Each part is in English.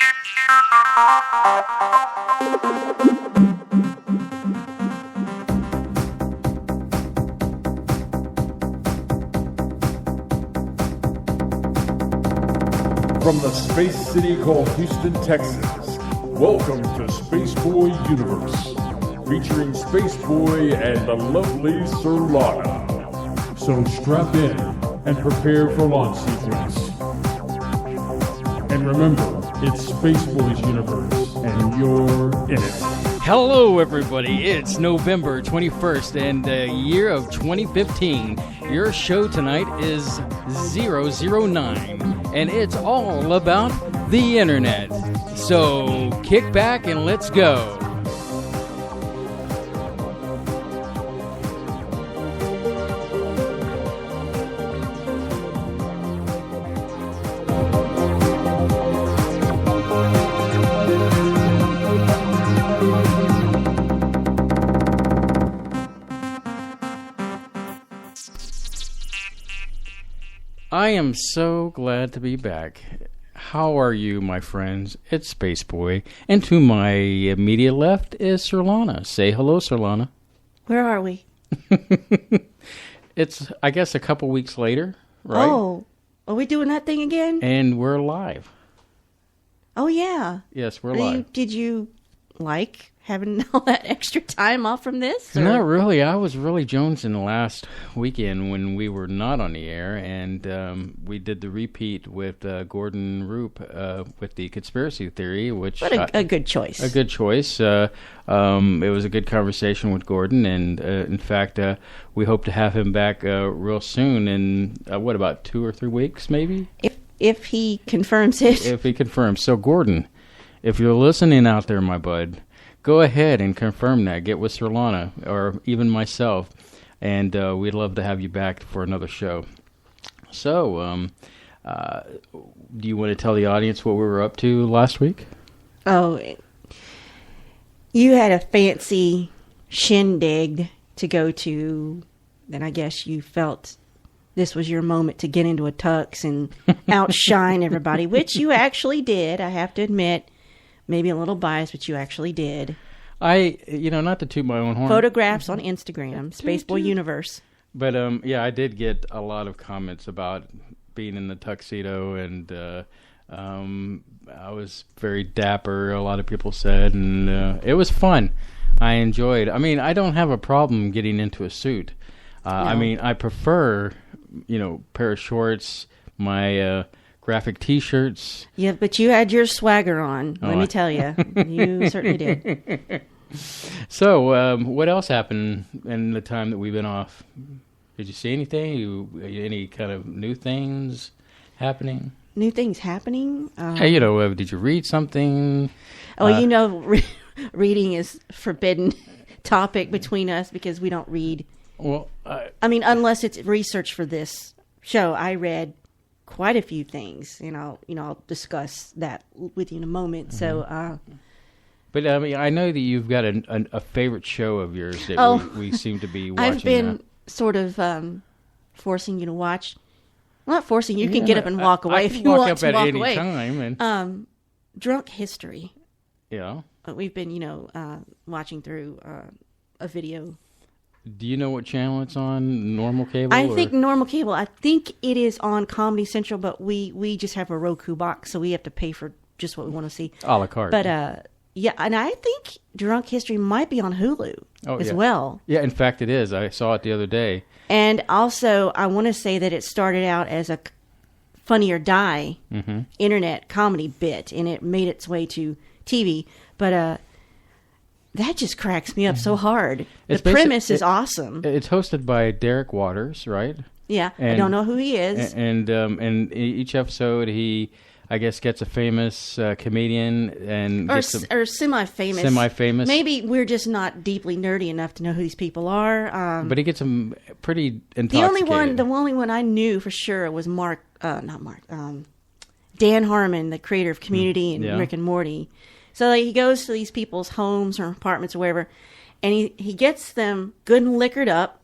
From the space city called Houston, Texas, welcome to Spaceboy Universe, featuring Spaceboy and the lovely Surlana. So strap in and prepare for launch sequence. And remember, it's Spaceboy's Universe, and you're in it. Hello, everybody. It's November 21st and the year of 2015. Your show tonight is 009, and it's all about the internet. So kick back and let's go. I am so glad to be back. How are you, my friends? It's Spaceboy, and to my immediate left is Surlana. Say hello, Surlana. Where are we? It's, I guess, a couple weeks later, right? Oh, are we doing that thing again? And we're live. Oh, yeah. Yes, we're live. Did you like having all that extra time off from this? Or? Not really. I was really jonesing last weekend when we were not on the air, and we did the repeat with Gordon Roop with the conspiracy theory, which a good choice. A good choice. It was a good conversation with Gordon, and in fact, we hope to have him back real soon. In about 2 or 3 weeks, maybe. If he confirms it. If he confirms. So, Gordon, if you're listening out there, my bud, go ahead and confirm that. Get with Surlana or even myself, and we'd love to have you back for another show. So, do you want to tell the audience what we were up to last week? Oh, you had a fancy shindig to go to, then I guess you felt this was your moment to get into a tux and outshine everybody, which you actually did, I have to admit. Maybe a little biased, but you actually did. Not to toot my own horn. Photographs on Instagram, Spaceboy Universe. But, I did get a lot of comments about being in the tuxedo, and I was very dapper, a lot of people said, and it was fun. I enjoyed. I mean, I don't have a problem getting into a suit. No. I mean, I prefer, pair of shorts, my... graphic T-shirts. Yeah, but you had your swagger on. Let me tell you, you certainly did. So, what else happened in the time that we've been off? Did you see anything? Any kind of new things happening? New things happening? Did you read something? Reading is forbidden topic between us because we don't read. Well, unless it's research for this show, I read quite a few things, I'll discuss that with you in a moment. Mm-hmm. So, but I know that you've got a favorite show of yours that we seem to be watching. I've been sort of forcing you to watch. Well, not forcing you. You can get up and walk away if you want to walk away. Time and Drunk History. Yeah, we've been watching through a video. Do you know what channel it's on? Normal cable? I think normal cable. I think it is on Comedy Central, but we just have a Roku box, so we have to pay for just what we want to see. A la carte. But, and I think Drunk History might be on Hulu as well. Yeah, in fact it is. I saw it the other day. And also, I want to say that it started out as a Funny or Die internet comedy bit, and it made its way to TV. But, that just cracks me up so hard. The premise is awesome. It's hosted by Derek Waters, right? Yeah, I don't know who he is. And each episode, he, I guess, gets a famous comedian and or semi-famous. Semi-famous. Maybe we're just not deeply nerdy enough to know who these people are. But he gets them pretty intoxicated. The only one I knew for sure was Dan Harmon, the creator of Community and Rick and Morty. So he goes to these people's homes or apartments or wherever, and he gets them good and liquored up,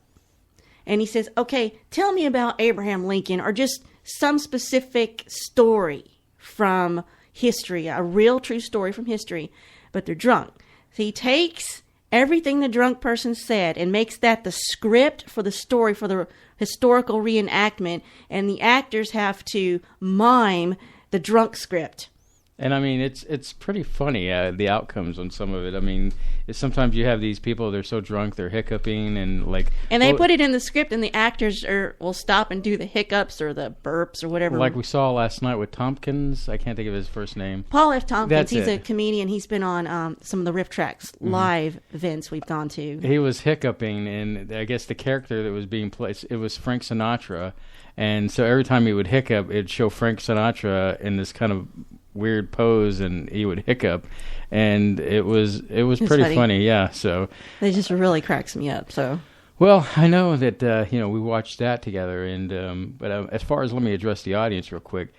and he says, okay, tell me about Abraham Lincoln or just some specific story from history, a real true story from history, but they're drunk. So he takes everything the drunk person said and makes that the script for the story, for the historical reenactment, and the actors have to mime the drunk script. And I mean, it's pretty funny, the outcomes on some of it. I mean, sometimes you have these people, they're so drunk, they're hiccuping and like... And they put it in the script, and the actors will stop and do the hiccups or the burps or whatever. Like we saw last night with Tompkins. I can't think of his first name. Paul F. Tompkins, he's a comedian. He's been on some of the Riff Tracks live events we've gone to. He was hiccuping, and I guess the character that was being played, it was Frank Sinatra. And so every time he would hiccup, it'd show Frank Sinatra in this kind of weird pose, and he would hiccup, and it was pretty funny. Yeah, so it just really cracks me up. So, well, I know that we watched that together, and but as far as, let me address the audience real quick,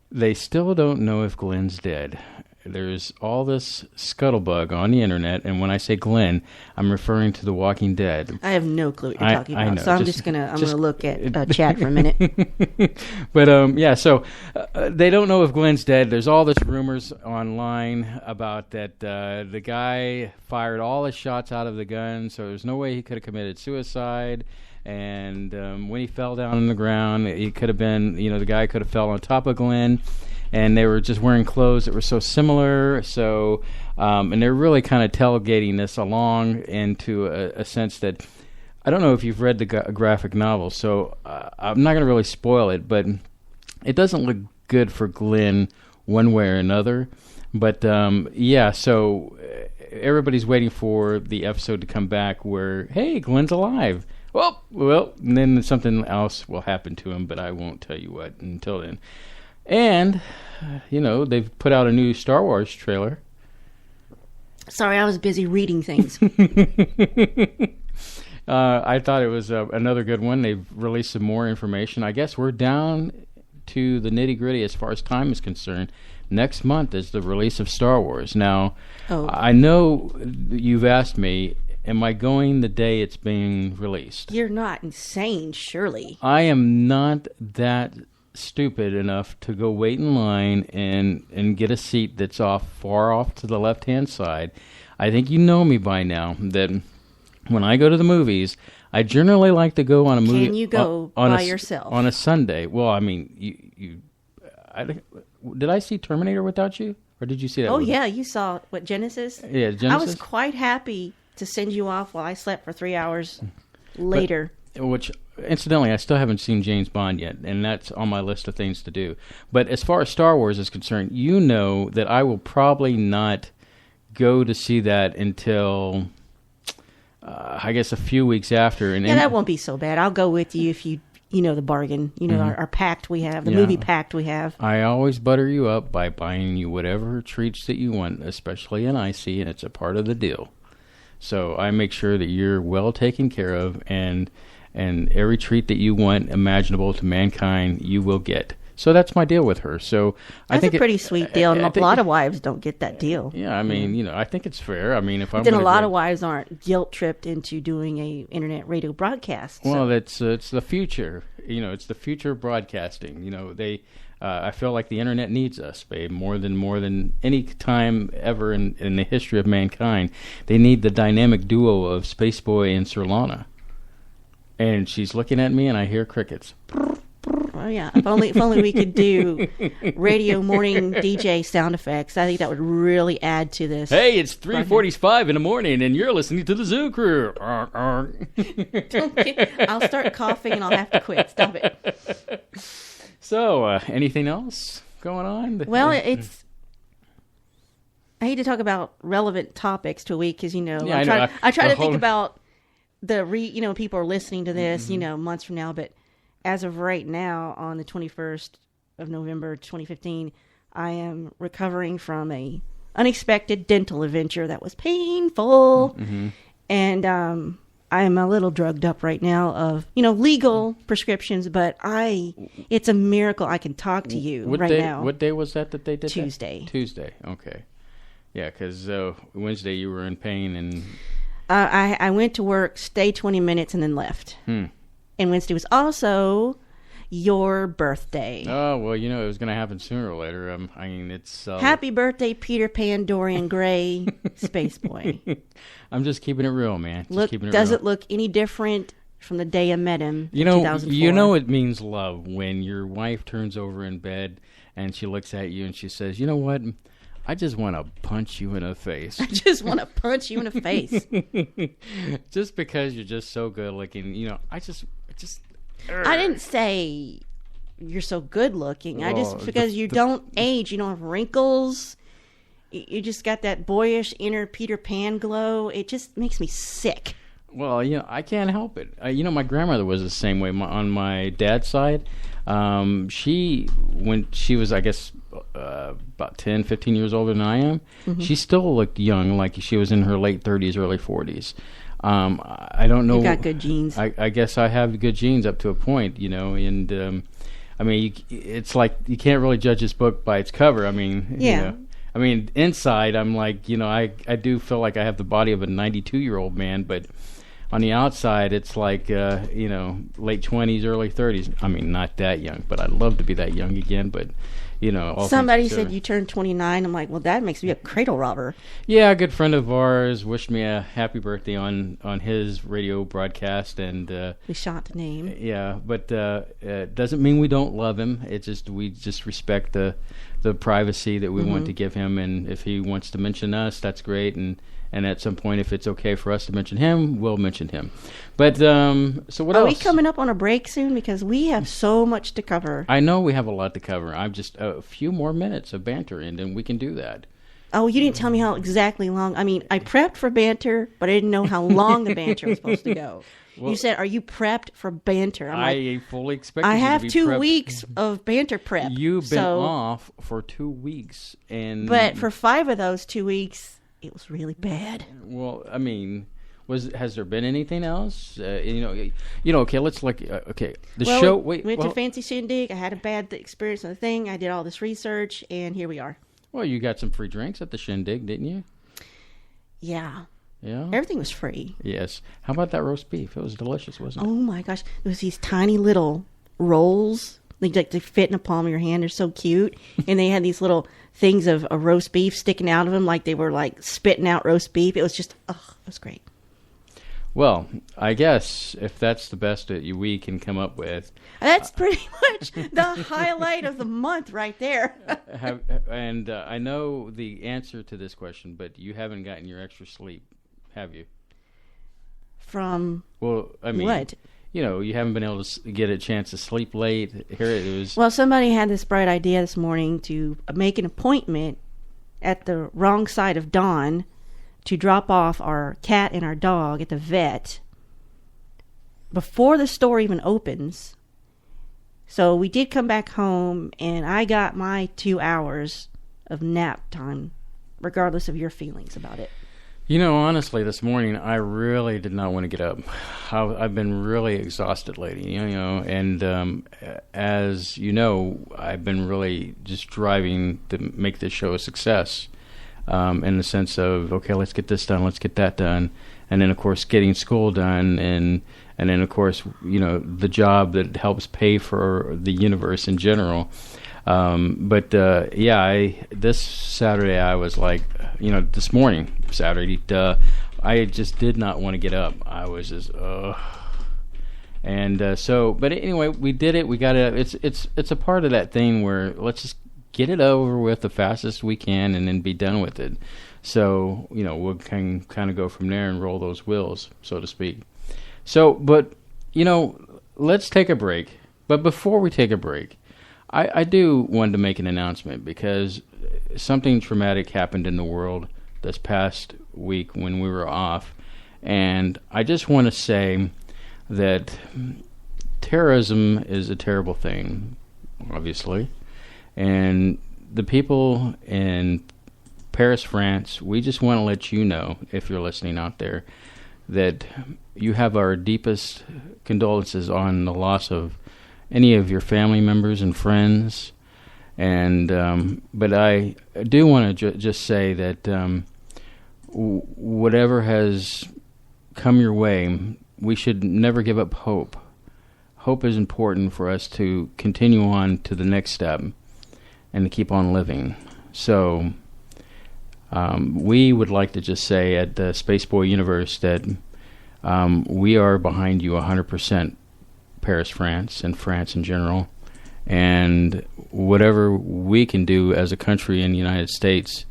they still don't know if Glenn's dead. There's all this scuttlebutt on the internet, and when I say Glenn, I'm referring to The Walking Dead. I have no clue what you're talking about, know. So I'm just gonna look at chat for a minute. But yeah, so they don't know if Glenn's dead. There's all this rumors online about that the guy fired all his shots out of the gun, so there's no way he could have committed suicide. And when he fell down on the ground, he could have been, the guy could have fell on top of Glenn. And they were just wearing clothes that were so similar. So, and they're really kind of tailgating this along into a sense that, I don't know if you've read the graphic novel, so I'm not going to really spoil it, but it doesn't look good for Glenn one way or another. But yeah, so everybody's waiting for the episode to come back where, hey, Glenn's alive. Well, and then something else will happen to him, but I won't tell you what until then. And, they've put out a new Star Wars trailer. Sorry, I was busy reading things. I thought it was another good one. They've released some more information. I guess we're down to the nitty-gritty as far as time is concerned. Next month is the release of Star Wars. Now, I know you've asked me, am I going the day it's being released? You're not insane, surely. I am not that stupid enough to go wait in line and get a seat that's far off to the left-hand side. I think you know me by now, that when I go to the movies, I generally like to go on a movie. Can you go by yourself? On a Sunday. Well, I mean, did I see Terminator without you? Or did you see that? Oh, yeah, you saw, Genesis? Yeah, Genesis. I was quite happy to send you off while I slept for 3 hours later. Which, incidentally, I still haven't seen James Bond yet, and that's on my list of things to do. But as far as Star Wars is concerned, you know that I will probably not go to see that until, I guess, a few weeks after. And that won't be so bad. I'll go with you if you know the bargain, our pact we have, the movie pact we have. I always butter you up by buying you whatever treats that you want, especially an icy, and it's a part of the deal. So I make sure that you're well taken care of, and every treat that you want imaginable to mankind, you will get. So that's my deal with her. So I think a pretty sweet deal. And a lot of wives don't get that deal. Yeah, I mean, I think it's fair. I mean, if I'm then a lot of wives aren't guilt tripped into doing a internet radio broadcast. Well, it's the future. It's the future of broadcasting. I feel like the internet needs us, babe, more than any time ever in the history of mankind. They need the dynamic duo of Spaceboy and Surlana. And she's looking at me, and I hear crickets. Oh yeah! If only we could do radio morning DJ sound effects. I think that would really add to this. Hey, it's 3:45 in the morning, and you're listening to the Zoo Crew. I'll start coughing, and I'll have to quit. Stop it. So, anything else going on? Well, I hate to talk about relevant topics to a week because I try to think about people are listening to this months from now, but as of right now, on the 21st of November 2015, I am recovering from a unexpected dental adventure that was painful, and I am a little drugged up right now of legal prescriptions, but it's a miracle I can talk to you now. What day was that they did Tuesday. that? Tuesday, okay. Yeah, because Wednesday you were in pain and... I went to work, stayed 20 minutes, and then left. And Wednesday was also your birthday. Oh, well, it was going to happen sooner or later. I mean, it's... Happy birthday, Peter Pan, Dorian Gray, Space Boy. I'm just keeping it real, man. Does it look any different from the day I met him in 2004? It means love when your wife turns over in bed and she looks at you and she says, you know what? I just want to punch you in the face. I just want to punch you in the face. Just because you're just so good looking. I didn't say you're so good looking. Because you don't age. You don't have wrinkles. You just got that boyish inner Peter Pan glow. It just makes me sick. Well, I can't help it. My grandmother was the same way. On my dad's side, when she was, I guess, about 10, 15 years older than I am, she still looked young, like she was in her late 30s, early 40s. I don't know. You got good genes. I guess I have good genes up to a point, and I mean, it's like you can't really judge this book by its cover. I mean, yeah. I mean, inside, I'm like, I do feel like I have the body of a 92-year-old man, but on the outside, it's like, late 20s, early 30s. I mean, not that young, but I'd love to be that young again, but, Somebody said you turned 29. I'm like, well, that makes me a cradle robber. Yeah, a good friend of ours wished me a happy birthday on his radio broadcast, and we shot the name. Yeah, but it doesn't mean we don't love him. It's just we just respect the privacy that we want to give him, and if he wants to mention us, that's great, and at some point, if it's okay for us to mention him, we'll mention him. But so what else? Are we coming up on a break soon? Because we have so much to cover. I know we have a lot to cover. I'm just a few more minutes of banter, and then we can do that. Oh, you didn't tell me how exactly long. I mean, I prepped for banter, but I didn't know how long the banter was supposed to go. Well, you said, "Are you prepped for banter?" I fully expect. I have you to be 2 prepped. weeks of banter prep. You've been off for 2 weeks, but for 5 of those 2 weeks, it was really bad. Well, I mean, has there been anything else? Okay, let's look. Okay, show. Went to Fancy Shindig. I had a bad experience on the thing. I did all this research, and here we are. Well, you got some free drinks at the Shindig, didn't you? Yeah. Yeah. Everything was free. Yes. How about that roast beef? It was delicious, wasn't it? Oh my gosh, there was these tiny little rolls. They fit in the palm of your hand. They're so cute, and they had these little things of a roast beef sticking out of them, like they were like spitting out roast beef. It was just, it was great. Well, I guess if that's the best that we can come up with, that's pretty much the highlight of the month right there. I know the answer to this question, but you haven't gotten your extra sleep, have you? From what? You haven't been able to get a chance to sleep late. Here it is. Well, somebody had this bright idea this morning to make an appointment at the wrong side of dawn to drop off our cat and our dog at the vet before the store even opens. So we did come back home, and I got my 2 hours of nap time, regardless of your feelings about it. Honestly, this morning, I really did not want to get up. I've been really exhausted lately, and as you know, I've been really just driving to make this show a success, in the sense of, okay, let's get this done, let's get that done, and then, of course, getting school done, and then, of course, the job that helps pay for the universe in general. This Saturday I was like, this morning, Saturday, I just did not want to get up. I was just, and but anyway, we did it. We got it. It's a part of that thing where let's just get it over with the fastest we can and then be done with it. So, we can kind of go from there and roll those wheels, so to speak. So, but, let's take a break. But before we take a break, I do want to make an announcement because something traumatic happened in the world this past week when we were off. And I just want to say that terrorism is a terrible thing, obviously. And the people in Paris, France, we just want to let you know, if you're listening out there, that you have our deepest condolences on the loss of any of your family members and friends. And but I do want to just say that whatever has come your way, we should never give up hope. hope is important for us to continue on to the next step and to keep on living. So we would like to just say at the Spaceboy Universe that we are behind you 100%, Paris, France, and France in general. And whatever we can do as a country in the United States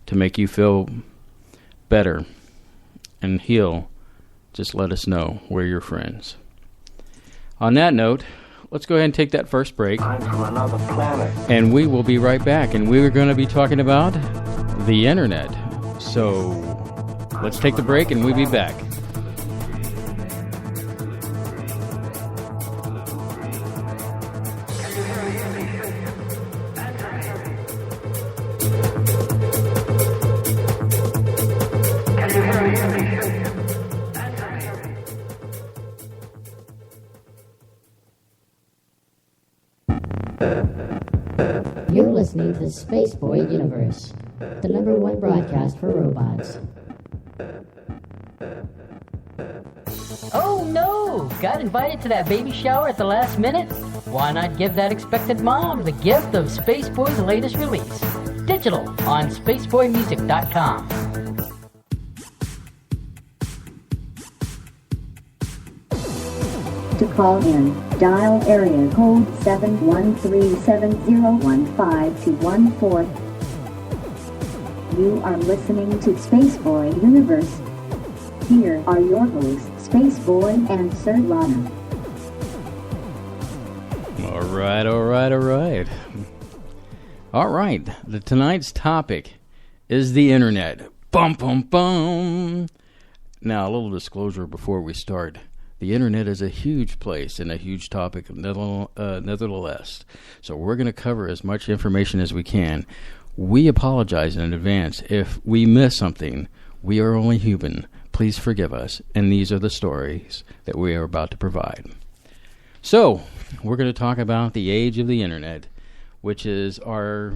to make you feel better and heal, just let us know. We're your friends. On that note, let's go ahead and take that first break. I'm from another planet. And we will be right back. And we're going to be talking about the internet. So let's take the break and we'll be back. You're listening to the Spaceboy Universe, the #1 broadcast for robots. Oh no! Got invited to that baby shower at the last minute? Why not give that expected mom the gift of Spaceboy's latest release? Digital on spaceboymusic.com. To call in, dial area code 713-701-5214. You are listening to Spaceboy Universe. Here are your hosts, Spaceboy and Surlana. All right. Tonight's topic is the internet. Bum, bum, bum. Now, a little disclosure before we start. The internet is a huge place and a huge topic, nevertheless. So we're going to cover as much information as we can. We apologize in advance if we miss something. We are only human. Please forgive us. And these are the stories that we are about to provide. So we're going to talk about the age of the internet, which is our,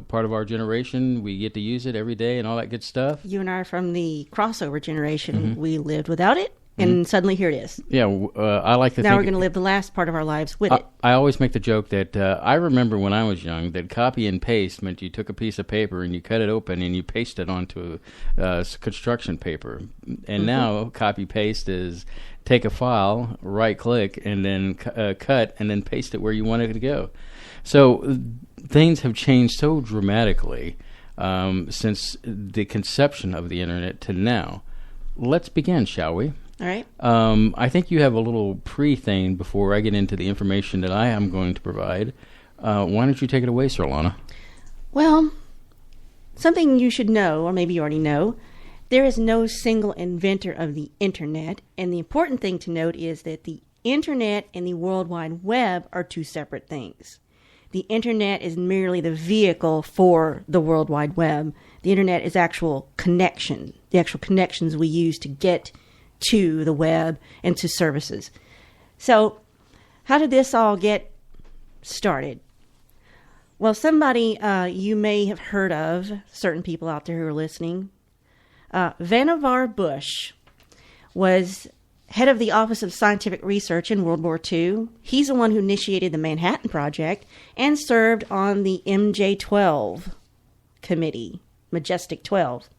part of our generation. We get to use it every day and all that good stuff. You and I are from the crossover generation. Mm-hmm. We lived without it. And suddenly here it is. Yeah, I like to think... Now we're going to live the last part of our lives with it. I always make the joke that I remember when I was young that copy and paste meant you took a piece of paper and you cut it open and you paste it onto construction paper. And now copy-paste is take a file, right-click, and then cut, and then paste it where you want it to go. So things have changed so dramatically since the conception of the internet to now. Let's begin, shall we? All right. I think you have a little pre-thing before I get into the information that I am going to provide. Why don't you take it away, Surlana? Well, something you should know, or maybe you already know, there is no single inventor of the internet. And the important thing to note is that the internet and the World Wide Web are two separate things. The internet is merely the vehicle for the World Wide Web. The internet is actual connection, the actual connections we use to get to the web and to services. So how did this all get started? Well, somebody you may have heard of, certain people out there who are listening, Vannevar Bush was head of the Office of Scientific Research in World War II. He's the one who initiated the Manhattan Project and served on the MJ-12 committee, Majestic 12,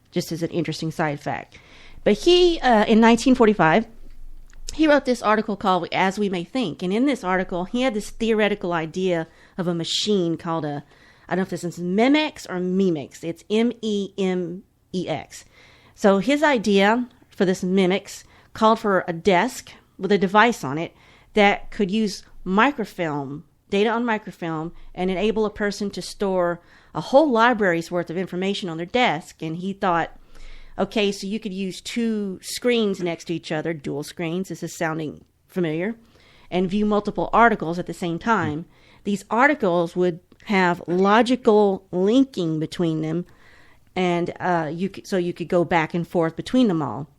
just as an interesting side fact. But he, in 1945, he wrote this article called As We May Think. And in this article, he had this theoretical idea of a machine called I don't know if this is Memex or Memex. It's M-E-M-E-X. So his idea for this Memex called for a desk with a device on it that could use microfilm, data on microfilm, and enable a person to store a whole library's worth of information on their desk. And he thought, okay, so you could use two screens next to each other, dual screens, this is sounding familiar, and view multiple articles at the same time. These articles would have logical linking between them, and you could go back and forth between them all.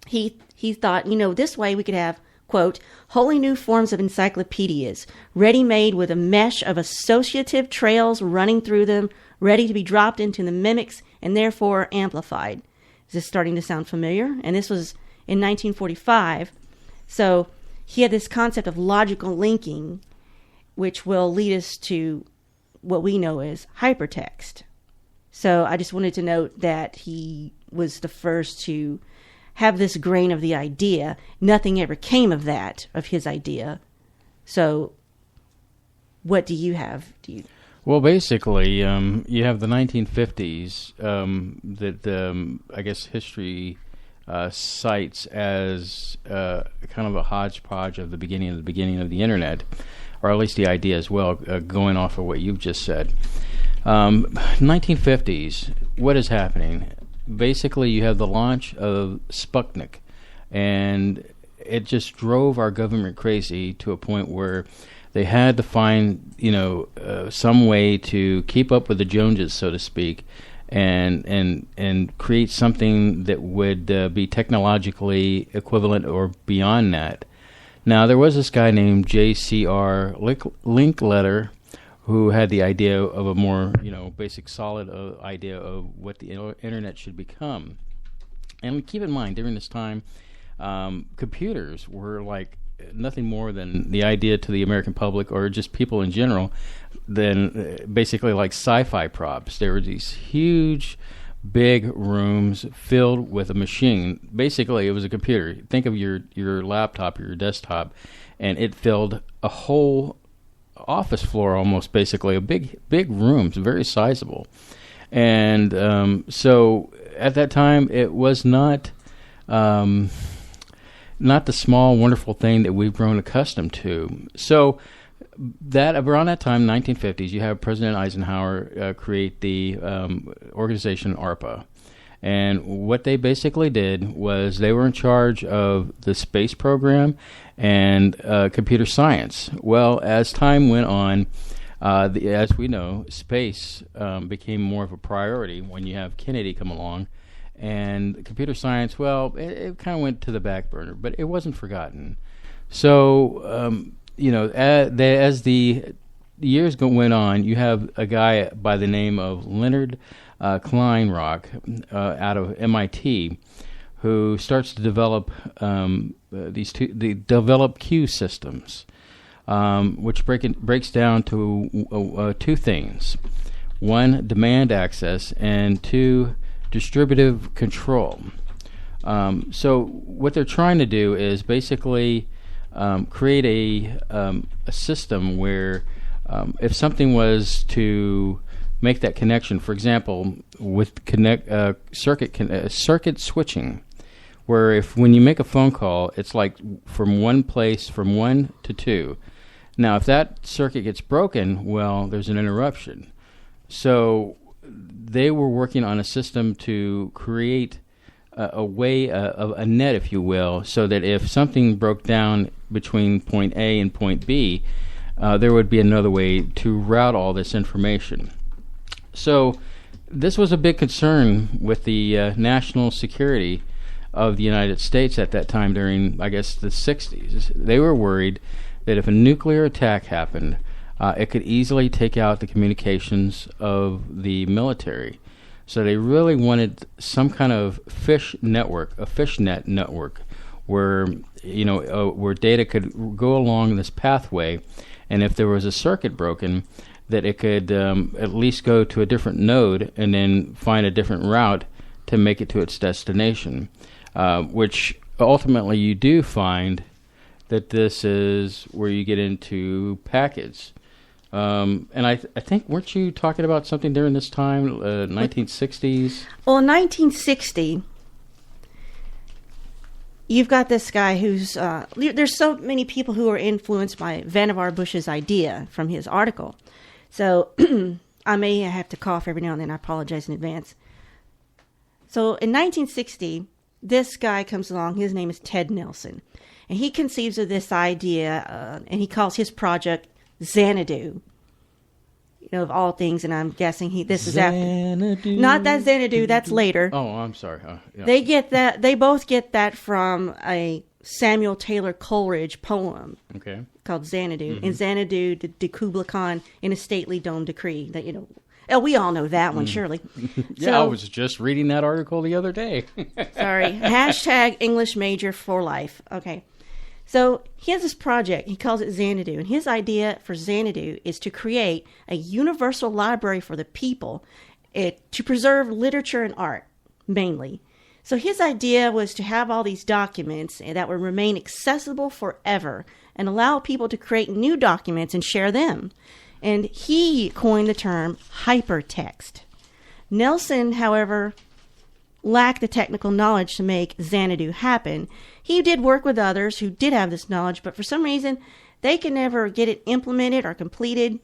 He thought, this way we could have, quote, wholly new forms of encyclopedias, ready-made with a mesh of associative trails running through them, ready to be dropped into the Memex and therefore amplified. Is this starting to sound familiar? And this was in 1945. So he had this concept of logical linking, which will lead us to what we know as hypertext. So I just wanted to note that he was the first to have this grain of the idea. Nothing ever came of that, of his idea. So what do you have? Well, basically, you have the 1950s that I guess history cites as kind of a hodgepodge of the beginning of the internet, or at least the idea as well, going off of what you've just said. 1950s, what is happening? Basically, you have the launch of Sputnik, and it just drove our government crazy to a point where they had to find, some way to keep up with the Joneses, so to speak, and create something that would be technologically equivalent or beyond that. Now, there was this guy named J.C.R. Linkletter who had the idea of a more, basic, solid idea of what the internet should become. And keep in mind, during this time, computers were like nothing more than the idea to the American public, or just people in general, than basically like sci-fi props. There were these huge, big rooms filled with a machine. Basically, it was a computer. Think of your laptop or your desktop, and it filled a whole office floor almost, basically. A big rooms, very sizable. And so at that time, it was not the small, wonderful thing that we've grown accustomed to. So that around that time, 1950s, you have President Eisenhower create the organization ARPA. And what they basically did was they were in charge of the space program and computer science. Well, as time went on, as we know, space became more of a priority when you have Kennedy come along. And computer science, well, it kind of went to the back burner, but it wasn't forgotten. So, as the years went on, you have a guy by the name of Leonard Kleinrock out of MIT who starts to develop develop queue systems, which breaks down to two things: one, demand access, and two, distributive control. So what they're trying to do is basically create a system where if something was to make that connection, for example, with circuit switching, where when you make a phone call, it's like from one to two. Now, if that circuit gets broken, well, there's an interruption. So they were working on a system to create a way of a net, if you will, so that if something broke down between point A and point B, there would be another way to route all this information. So this was a big concern with the national security of the United States at that time during, I guess, the 60s. They were worried that if a nuclear attack happened, it could easily take out the communications of the military. So they really wanted some kind of fishnet network, where where data could go along this pathway, and if there was a circuit broken, that it could at least go to a different node and then find a different route to make it to its destination, which ultimately you do find that this is where you get into packets. And I think, weren't you talking about something during this time, 1960s? Well, in 1960, you've got this guy who's... there's so many people who are influenced by Vannevar Bush's idea from his article. So I may have to cough every now and then. I apologize in advance. So in 1960, this guy comes along. His name is Ted Nelson. And he conceives of this idea, and he calls his project Xanadu, of all things, and I'm guessing this is after. Not that Xanadu, that's later. Oh, I'm sorry. Yeah. They both get that from a Samuel Taylor Coleridge poem. Okay. Called Xanadu. Mm-hmm. And Xanadu de Kubla Khan in a stately dome decree. That we all know that one, surely. Yeah, I was just reading that article the other day. Sorry. # English major for life. Okay. So he has this project. He calls it Xanadu. And his idea for Xanadu is to create a universal library for the people to preserve literature and art, mainly. So his idea was to have all these documents that would remain accessible forever and allow people to create new documents and share them. And he coined the term hypertext. Nelson, however, lacked the technical knowledge to make Xanadu happen. He did work with others who did have this knowledge, but for some reason, they could never get it implemented or completed.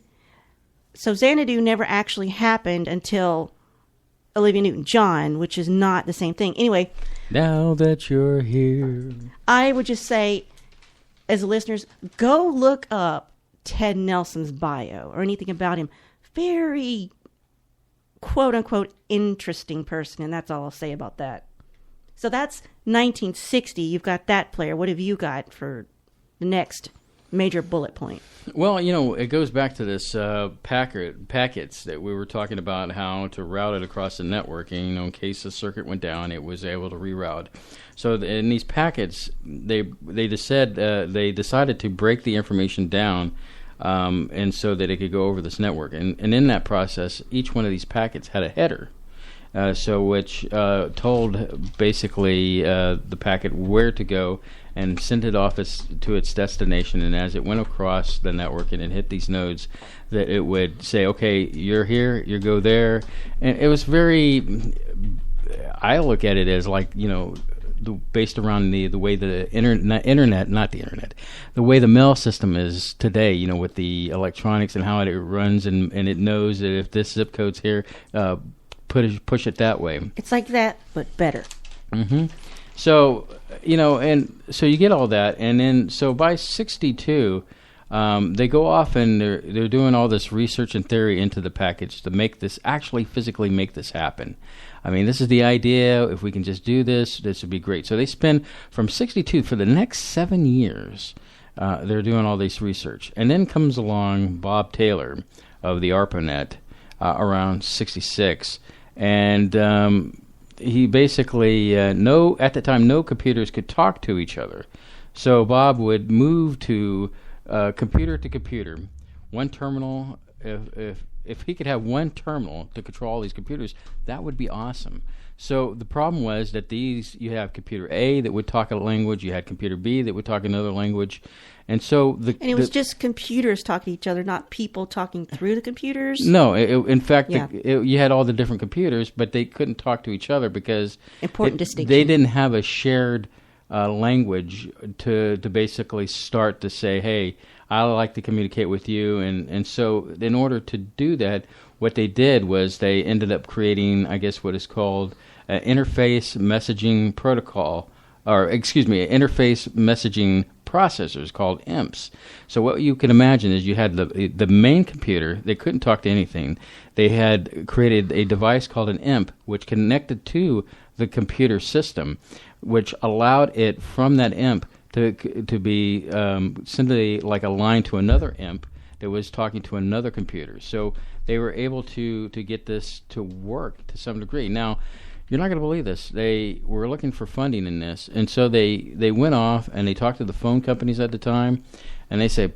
So Xanadu never actually happened until Olivia Newton-John, which is not the same thing. Anyway, now that you're here, I would just say, as listeners, go look up Ted Nelson's bio or anything about him. Very quote-unquote interesting person, and that's all I'll say about that. So that's 1960. You've got that player. What have you got for the next major bullet point? Well, it goes back to this packets that we were talking about, how to route it across the network. And, in case the circuit went down, it was able to reroute. So in these packets, they decided to break the information down, and so that it could go over this network. And in that process, each one of these packets had a header. Which told basically the packet where to go and sent it off to its destination. And as it went across the network and it hit these nodes, that it would say, okay, you're here, you go there. And it was I look at it as like, based around the way the the way the mail system is today, with the electronics and how it runs, and it knows that if this zip code's here, push it that way. It's like that, but better. Mm-hmm. So, and so you get all that, and then so by 62, they go off and they're doing all this research and theory into the package to make this actually physically make this happen. I mean, this is the idea. If we can just do this would be great. So they spend from 62 for the next 7 years. They're doing all this research, and then comes along Bob Taylor of the ARPANET around 66. And he basically, at the time, no computers could talk to each other. So Bob would move to computer to computer, one terminal. If he could have one terminal to control all these computers, that would be awesome. So the problem was that you have computer A that would talk a language, you had computer B that would talk another language, and so it was just computers talking to each other, not people talking through the computers. No, in fact, you had all the different computers, but they couldn't talk to each other because distinction. They didn't have a shared language to basically start to say, hey, I like to communicate with you, and so in order to do that, what they did was they ended up creating, I guess, what is called an interface messaging protocol, interface messaging processors called IMPs. So what you can imagine is you had the main computer. They couldn't talk to anything. They had created a device called an IMP, which connected to the computer system, which allowed it from that IMP to be simply like a line to another IMP that was talking to another computer. So they were able to get this to work to some degree. Now, you're not going to believe this. They were looking for funding in this, and so they went off and they talked to the phone companies at the time, and they say,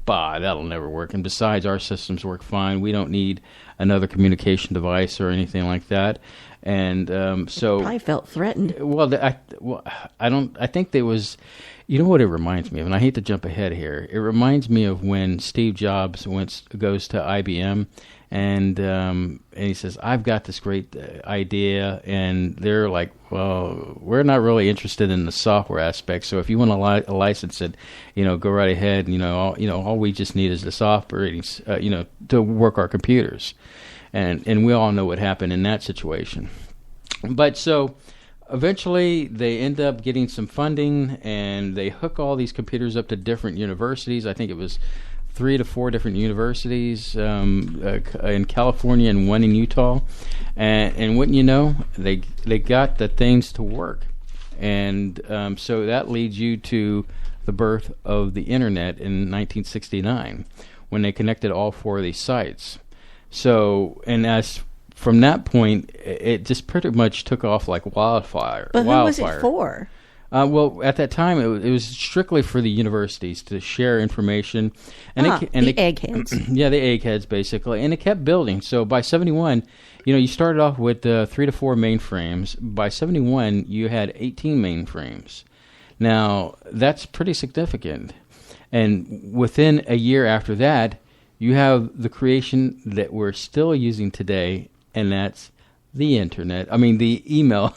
that'll never work. And besides, our systems work fine. We don't need another communication device or anything like that. And so I felt threatened. I think there was. You know what it reminds me of, and I hate to jump ahead here. It reminds me of when Steve Jobs goes to IBM, and he says, "I've got this great idea," and they're like, "Well, we're not really interested in the software aspect. So if you want to license it, go right ahead. All we just need is the software, to work our computers." And we all know what happened in that situation. But so eventually they end up getting some funding, and they hook all these computers up to different universities. I think it was 3 to 4 different universities in California and one in Utah. And wouldn't you know, they got the things to work. And so that leads you to the birth of the Internet in 1969, when they connected all 4 of these sites. So, and as from that point, it just pretty much took off like wildfire. But who was it for? Well, at that time, it was strictly for the universities to share information. And the eggheads. Yeah, the eggheads, basically. And it kept building. So by 71, you started off with 3 to 4 mainframes. By 71, you had 18 mainframes. Now, that's pretty significant. And within a year after that, you have the creation that we're still using today, and that's the internet. I mean, the email.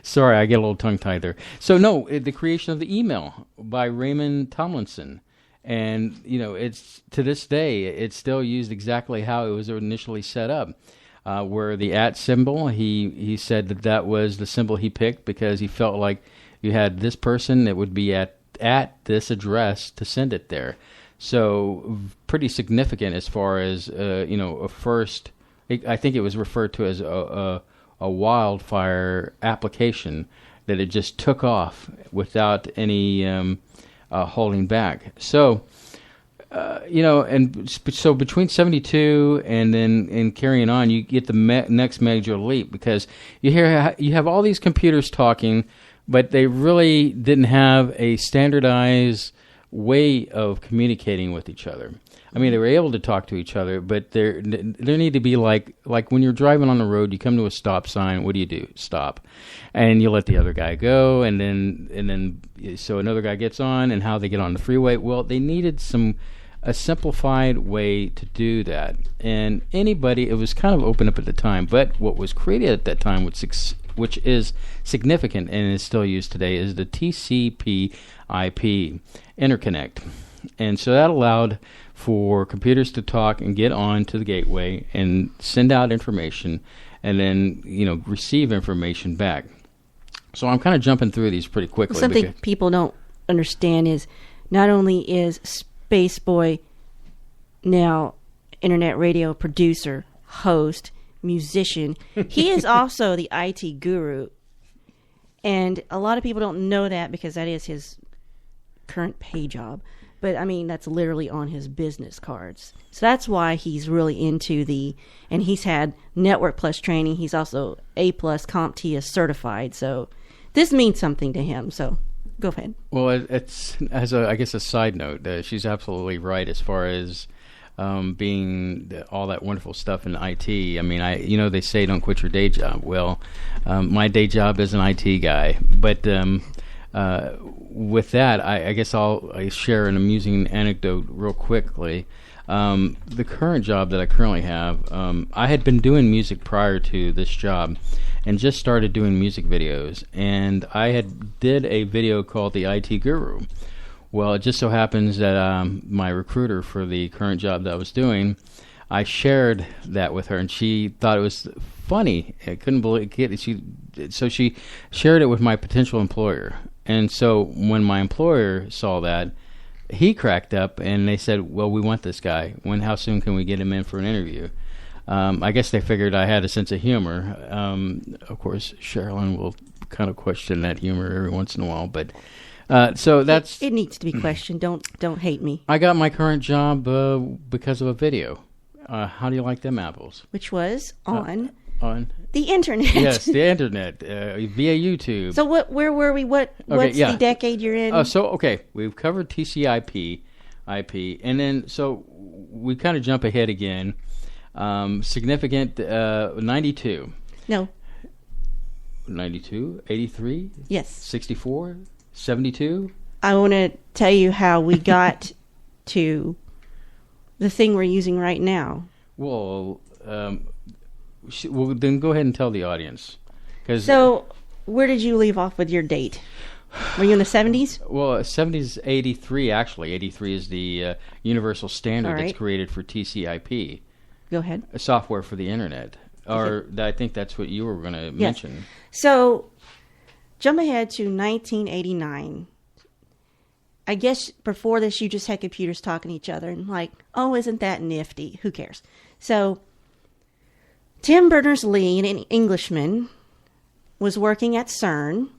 Sorry, I get a little tongue-tied there. So, no, the creation of the email by Raymond Tomlinson. And, it's to this day, it's still used exactly how it was initially set up. Where the @ symbol, he said that was the symbol he picked because he felt like you had this person that would be at this address to send it there. So, pretty significant as far as, a first... I think it was referred to as a wildfire application that it just took off without any holding back. So, and so between 72 and carrying on, you get the next major leap because you have all these computers talking, but they really didn't have a standardized way of communicating with each other. I mean, they were able to talk to each other, but there need to be like when you're driving on the road, you come to a stop sign. What do? Stop, and you let the other guy go, and then so another guy gets on, and how they get on the freeway. Well, they needed a simplified way to do that, and it was kind of open up at the time. But what was created at that time, which is significant and is still used today, is the TCP/IP interconnect, and so that allowed for computers to talk and get on to the gateway and send out information and then, receive information back. So I'm kind of jumping through these pretty quickly. Something people don't understand is not only is Spaceboy now internet radio producer, host, musician, he is also the IT guru. And a lot of people don't know that because that is his current pay job. But, I mean, that's literally on his business cards. So that's why he's really into and he's had Network Plus training. He's also A+ CompTIA certified. So this means something to him. So go ahead. Well, it's, I guess a side note, she's absolutely right as far as being all that wonderful stuff in IT. I mean, they say don't quit your day job. Well, my day job is an IT guy. But... with that, I guess I share an amusing anecdote real quickly. The current job that I currently have, I had been doing music prior to this job and just started doing music videos. And I did a video called The IT Guru. Well, it just so happens that my recruiter for the current job that I was doing, I shared that with her, and she thought it was funny. I couldn't believe it. So she shared it with my potential employer. And so when my employer saw that, he cracked up, and they said, well, we want this guy. How soon can we get him in for an interview? I guess they figured I had a sense of humor. Of course, Sherilyn will kind of question that humor every once in a while. But so that's... It needs to be questioned. Don't hate me. I got my current job because of a video. How do you like them apples? Which was on the internet. Yes, the internet via YouTube. So where were we? What's the decade you're in? We've covered TCP, IP, and then so we kind of jump ahead again. Significant 92. No. 92, 83. Yes. 64, 72. I want to tell you how we got to the thing we're using right now. Well, then go ahead and tell the audience. So, where did you leave off with your date? Were you in the 70s? Well, 70s, 83, actually. 83 is the universal standard that's created for TCP. Go ahead. A software for the internet. Or I think that's what you were going to mention. So, jump ahead to 1989. I guess before this, you just had computers talking to each other and like, oh, isn't that nifty? Who cares? So, Tim Berners-Lee, an Englishman, was working at CERN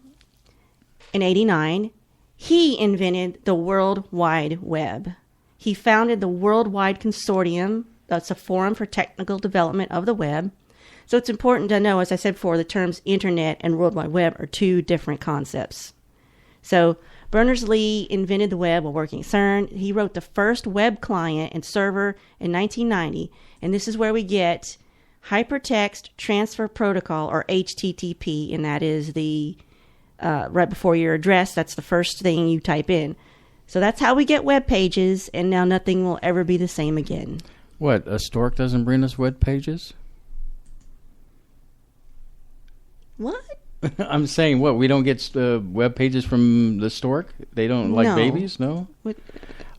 in 89. He invented the World Wide Web. He founded the Worldwide Consortium. That's a forum for technical development of the web. So it's important to know, as I said before, the terms Internet and World Wide Web are two different concepts. So Berners-Lee invented the web while working at CERN. He wrote the first web client and server in 1990, and this is where we get Hypertext Transfer Protocol, or HTTP, and that is the right before your address. That's the first thing you type in. So that's how we get web pages, and now nothing will ever be the same again. What, a stork doesn't bring us web pages? What? I'm saying, what, we don't get web pages from the stork? They don't like No. babies? No? What?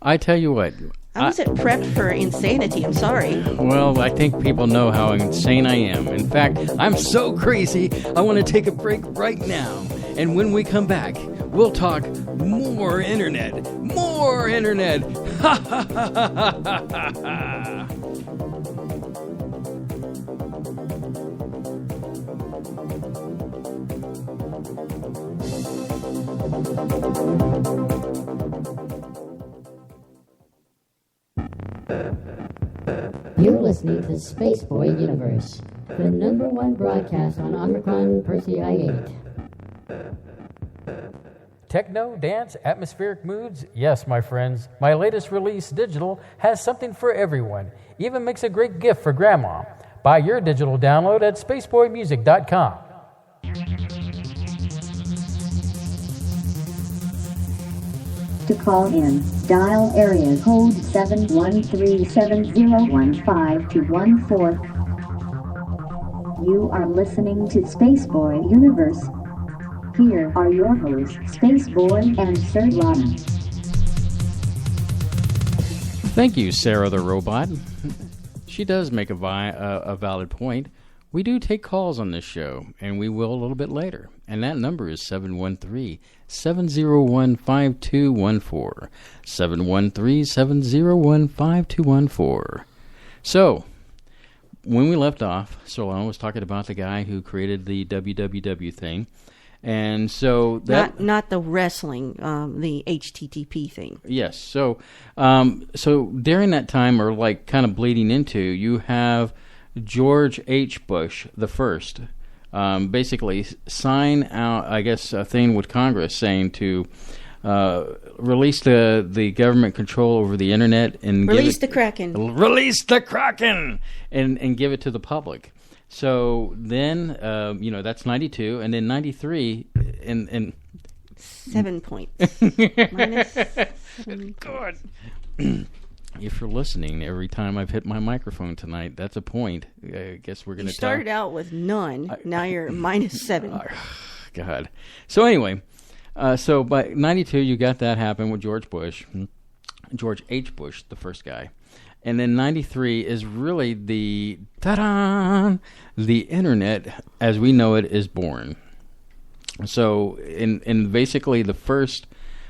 I tell you what. I wasn't prepped for insanity. I'm sorry. Well, I think people know how insane I am. In fact, I'm so crazy, I want to take a break right now. And when we come back, we'll talk more internet. More internet. Ha ha ha ha ha ha ha. You're listening to Spaceboy Universe, the #1 broadcast on Omicron Persei 8. Techno, dance, atmospheric moods? Yes, my friends. My latest release, Digital, has something for everyone. Even makes a great gift for Grandma. Buy your digital download at spaceboymusic.com. To call in, dial area code 713-7015-214. You are listening to Spaceboy Universe. Here are your hosts, Spaceboy and Surlana. Thank you, Sarah the Robot. She does make a valid point. We do take calls on this show, and we will a little bit later. And that number is 713-701-5214. 713-701-5214. So, when we left off, Solana was talking about the guy who created the www thing. And so that... Not the wrestling, the HTTP thing. Yes. So during that time, or like kind of bleeding into, you have George H. Bush the first basically sign out, I guess, a thing with Congress saying to release the government control over the internet and Release the Kraken. Release the Kraken and give it to the public. So then, that's 92, and then 93, and 7 points. Minus 7. God. If you're listening, every time I've hit my microphone tonight, that's a point. I guess we're going to You started out with none. Now you're minus 7. God. So anyway, so by 92, you got that happen with George H. Bush, the first guy. And then 93 is really the internet as we know it is born. So in basically the first,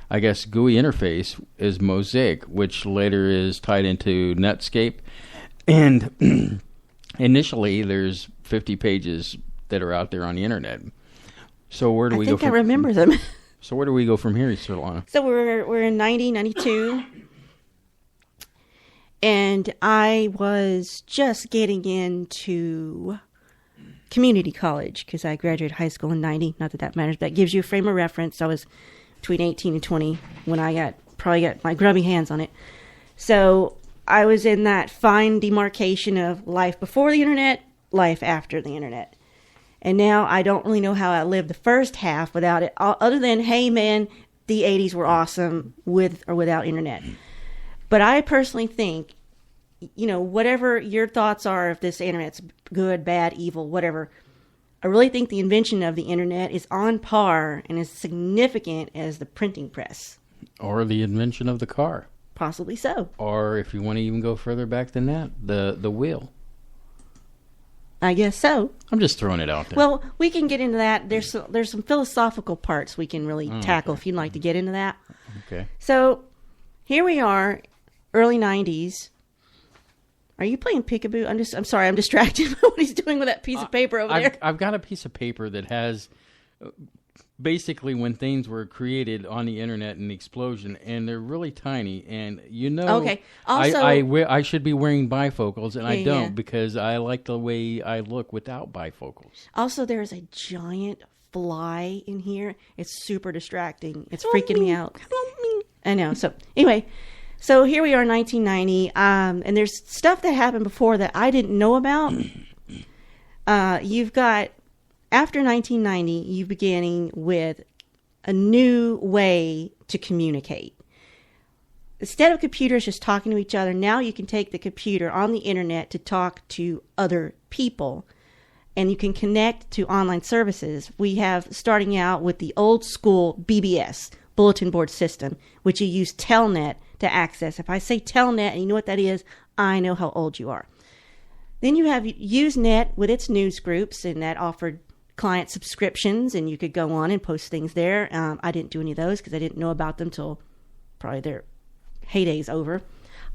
I guess, GUI interface is Mosaic, which later is tied into Netscape. And initially there's 50 pages that are out there on the internet. So where do we go from? I think I remember them. So where do we go from here, Solana? So we're in 92. And I was just getting into community college because I graduated high school in 90. Not that that matters, but that gives you a frame of reference. I was between 18 and 20 when I probably got my grubby hands on it. So I was in that fine demarcation of life before the internet, life after the internet. And now I don't really know how I lived the first half without it, other than, hey, man, the 80s were awesome with or without internet. But I personally think, whatever your thoughts are, if this internet's good, bad, evil, whatever, I really think the invention of the internet is on par and as significant as the printing press. Or the invention of the car. Possibly so. Or if you want to even go further back than that, the wheel. I guess so. I'm just throwing it out there. Well, we can get into that. There's some philosophical parts we can really tackle if you'd like to get into that. Okay. So here we are, early 90s. Are you playing peekaboo? I'm sorry, I'm distracted by what he's doing with that piece of paper over there. I've got a piece of paper that has basically when things were created on the internet and the explosion, and they're really tiny. And Okay. Also, I should be wearing bifocals, and I Yeah, don't yeah. because I like the way I look without bifocals. Also, there's a giant fly in here. It's super distracting. It's freaking me out. I know. So anyway, so here we are, 1990, and there's stuff that happened before that I didn't know about. You've got, after 1990, you beginning with a new way to communicate. Instead of computers just talking to each other, now you can take the computer on the internet to talk to other people. And you can connect to online services. We have, starting out with the old school BBS, bulletin board system, which you use Telnet to access. If I say Telnet and you know what that is, I know how old you are. Then you have Usenet with its news groups, and that offered client subscriptions, and you could go on and post things there. I didn't do any of those because I didn't know about them till probably their heydays over.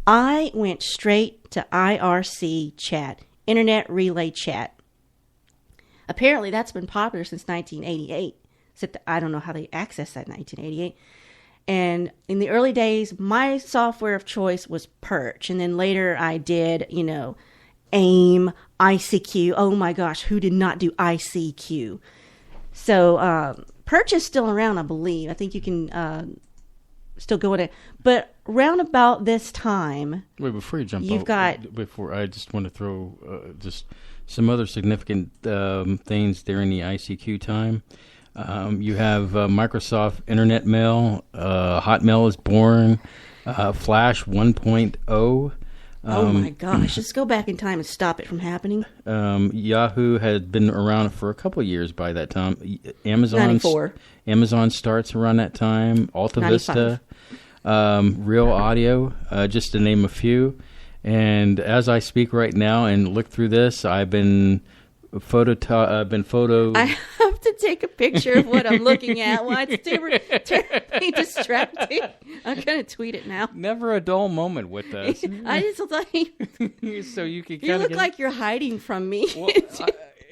I went straight to IRC chat, Internet Relay Chat. Apparently, that's been popular since 1988. Except I don't know how they accessed that in 1988. And in the early days, my software of choice was Perch. And then later I did, AIM, ICQ. Oh my gosh, who did not do ICQ? So Perch is still around, I believe. I think you can still go in it. But round about this time... Wait, before you jump you've got... Before, I just want to throw just some other significant things during the ICQ time. You have Microsoft Internet Mail, Hotmail is born, Flash 1.0. Oh my gosh, let's go back in time and stop it from happening. Yahoo had been around for a couple of years by that time. Amazon starts around that time. Alta 95. Vista, Real Audio, just to name a few. And as I speak right now and look through this, I've been photo. I have to take a picture of what I'm looking at. Why it's terribly distracting. I'm going to tweet it now. Never a dull moment with us. I just like so you can. You look like you're hiding from me. Well,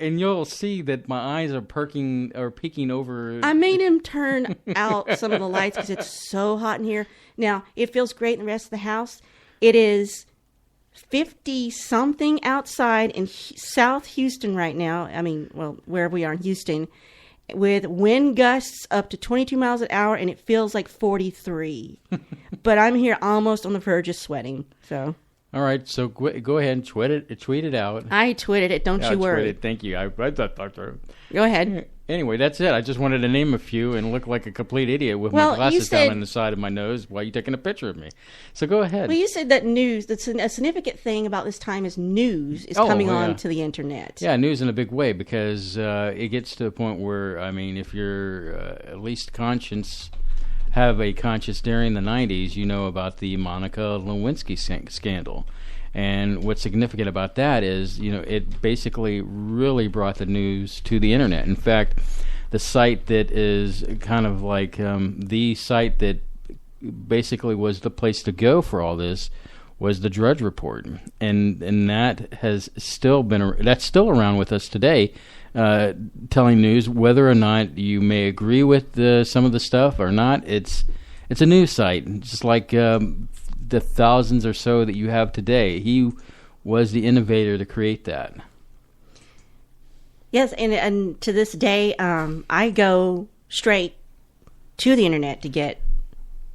and you'll see that my eyes are peeking over. I made him turn out some of the lights because it's so hot in here. Now it feels great in the rest of the house. It is 50-something outside in South Houston right now. I mean, well, wherever we are in Houston, with wind gusts up to 22 miles an hour, and it feels like 43. But I'm here almost on the verge of sweating. So. All right, so go ahead and tweet it out. I tweeted it. Don't you worry. Thank you. I thought. Go ahead. Anyway, that's it. I just wanted to name a few and look like a complete idiot with my glasses down on the side of my nose while you're taking a picture of me. So go ahead. Well, you said that news, a significant thing about this time is news is coming on to the internet. Yeah, news in a big way because it gets to a point where, I mean, if you're at least have a conscience during the 90s, you know about the Monica Lewinsky scandal. And what's significant about that is, it basically really brought the news to the internet. In fact, the site that is kind of like the site that basically was the place to go for all this was the Drudge Report, and that has still that's still around with us today, telling news whether or not you may agree with some of the stuff or not. It's a news site, just like the thousands or so that you have today. He was the innovator to create that. Yes, and to this day, I go straight to the internet to get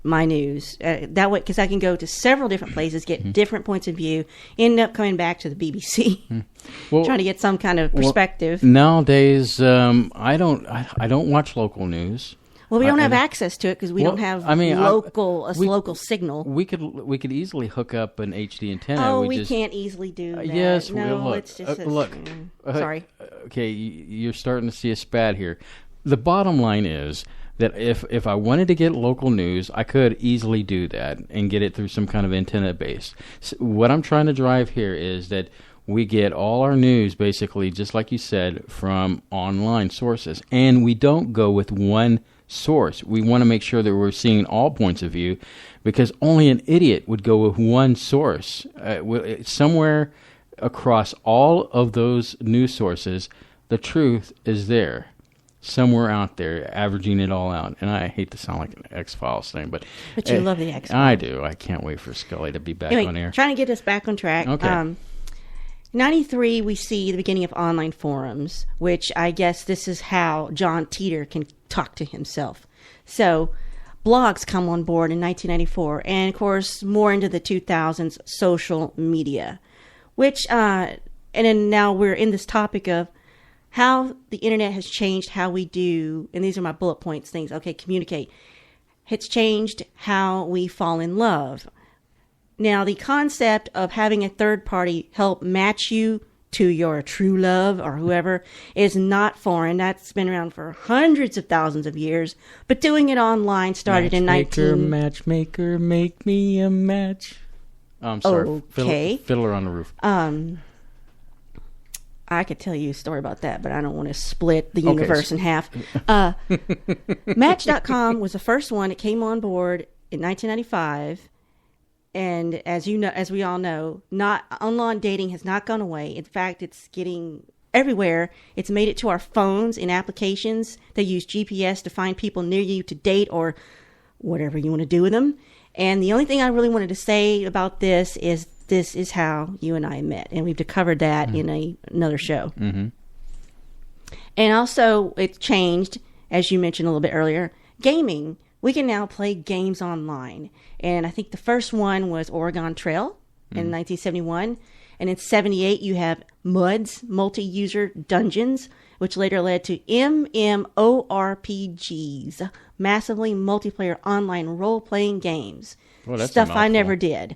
my news. That way, because I can go to several different places, get different points of view, end up coming back to the BBC, trying to get some kind of perspective. Nowadays, I don't watch local news. Well, we don't have access to it because we don't have local signal. We could easily hook up an HD antenna. Oh, we can't easily do that. Yes, no, look. it's just look. Sorry. Okay, you're starting to see a spat here. The bottom line is that if I wanted to get local news, I could easily do that and get it through some kind of antenna base. So what I'm trying to drive here is that we get all our news, basically, just like you said, from online sources. And we don't go with one source. We want to make sure that we're seeing all points of view, because only an idiot would go with one source. Somewhere across all of those news sources, the truth is there. somewhere out there, averaging it all out. And I hate to sound like an X-Files thing, but you love the X-Files. I do. I can't wait for Scully to be back on air. Trying to get us back on track. Okay. 93, we see the beginning of online forums, which I guess this is how John Teeter can talk to himself. So blogs come on board in 1994, and of course, more into the 2000s, social media, which, and then now we're in this topic of how the internet has changed how we do, and these are my bullet points, things, okay, communicate. It's changed how we fall in love. Now, the concept of having a third party help match you to your true love or whoever is not foreign. That's been around for hundreds of thousands of years. But doing it online started in Matchmaker, make me a match. I'm sorry. Okay. Fiddler on the Roof. I could tell you a story about that, but I don't want to split the universe in half. Match.com was the first one. It came on board in 1995. And as you know, as we all know, online dating has not gone away. In fact, it's getting everywhere. It's made it to our phones in applications that use GPS to find people near you to date or whatever you want to do with them. And the only thing I really wanted to say about this is how you and I met. And we've covered that in another show. Mm-hmm. And also, it's changed, as you mentioned a little bit earlier, gaming. We can now play games online. And I think the first one was Oregon Trail in 1971. And in 78, you have MUDs, Multi-User Dungeons, which later led to MMORPGs, massively multiplayer online role-playing games. Well, that's stuff I never did.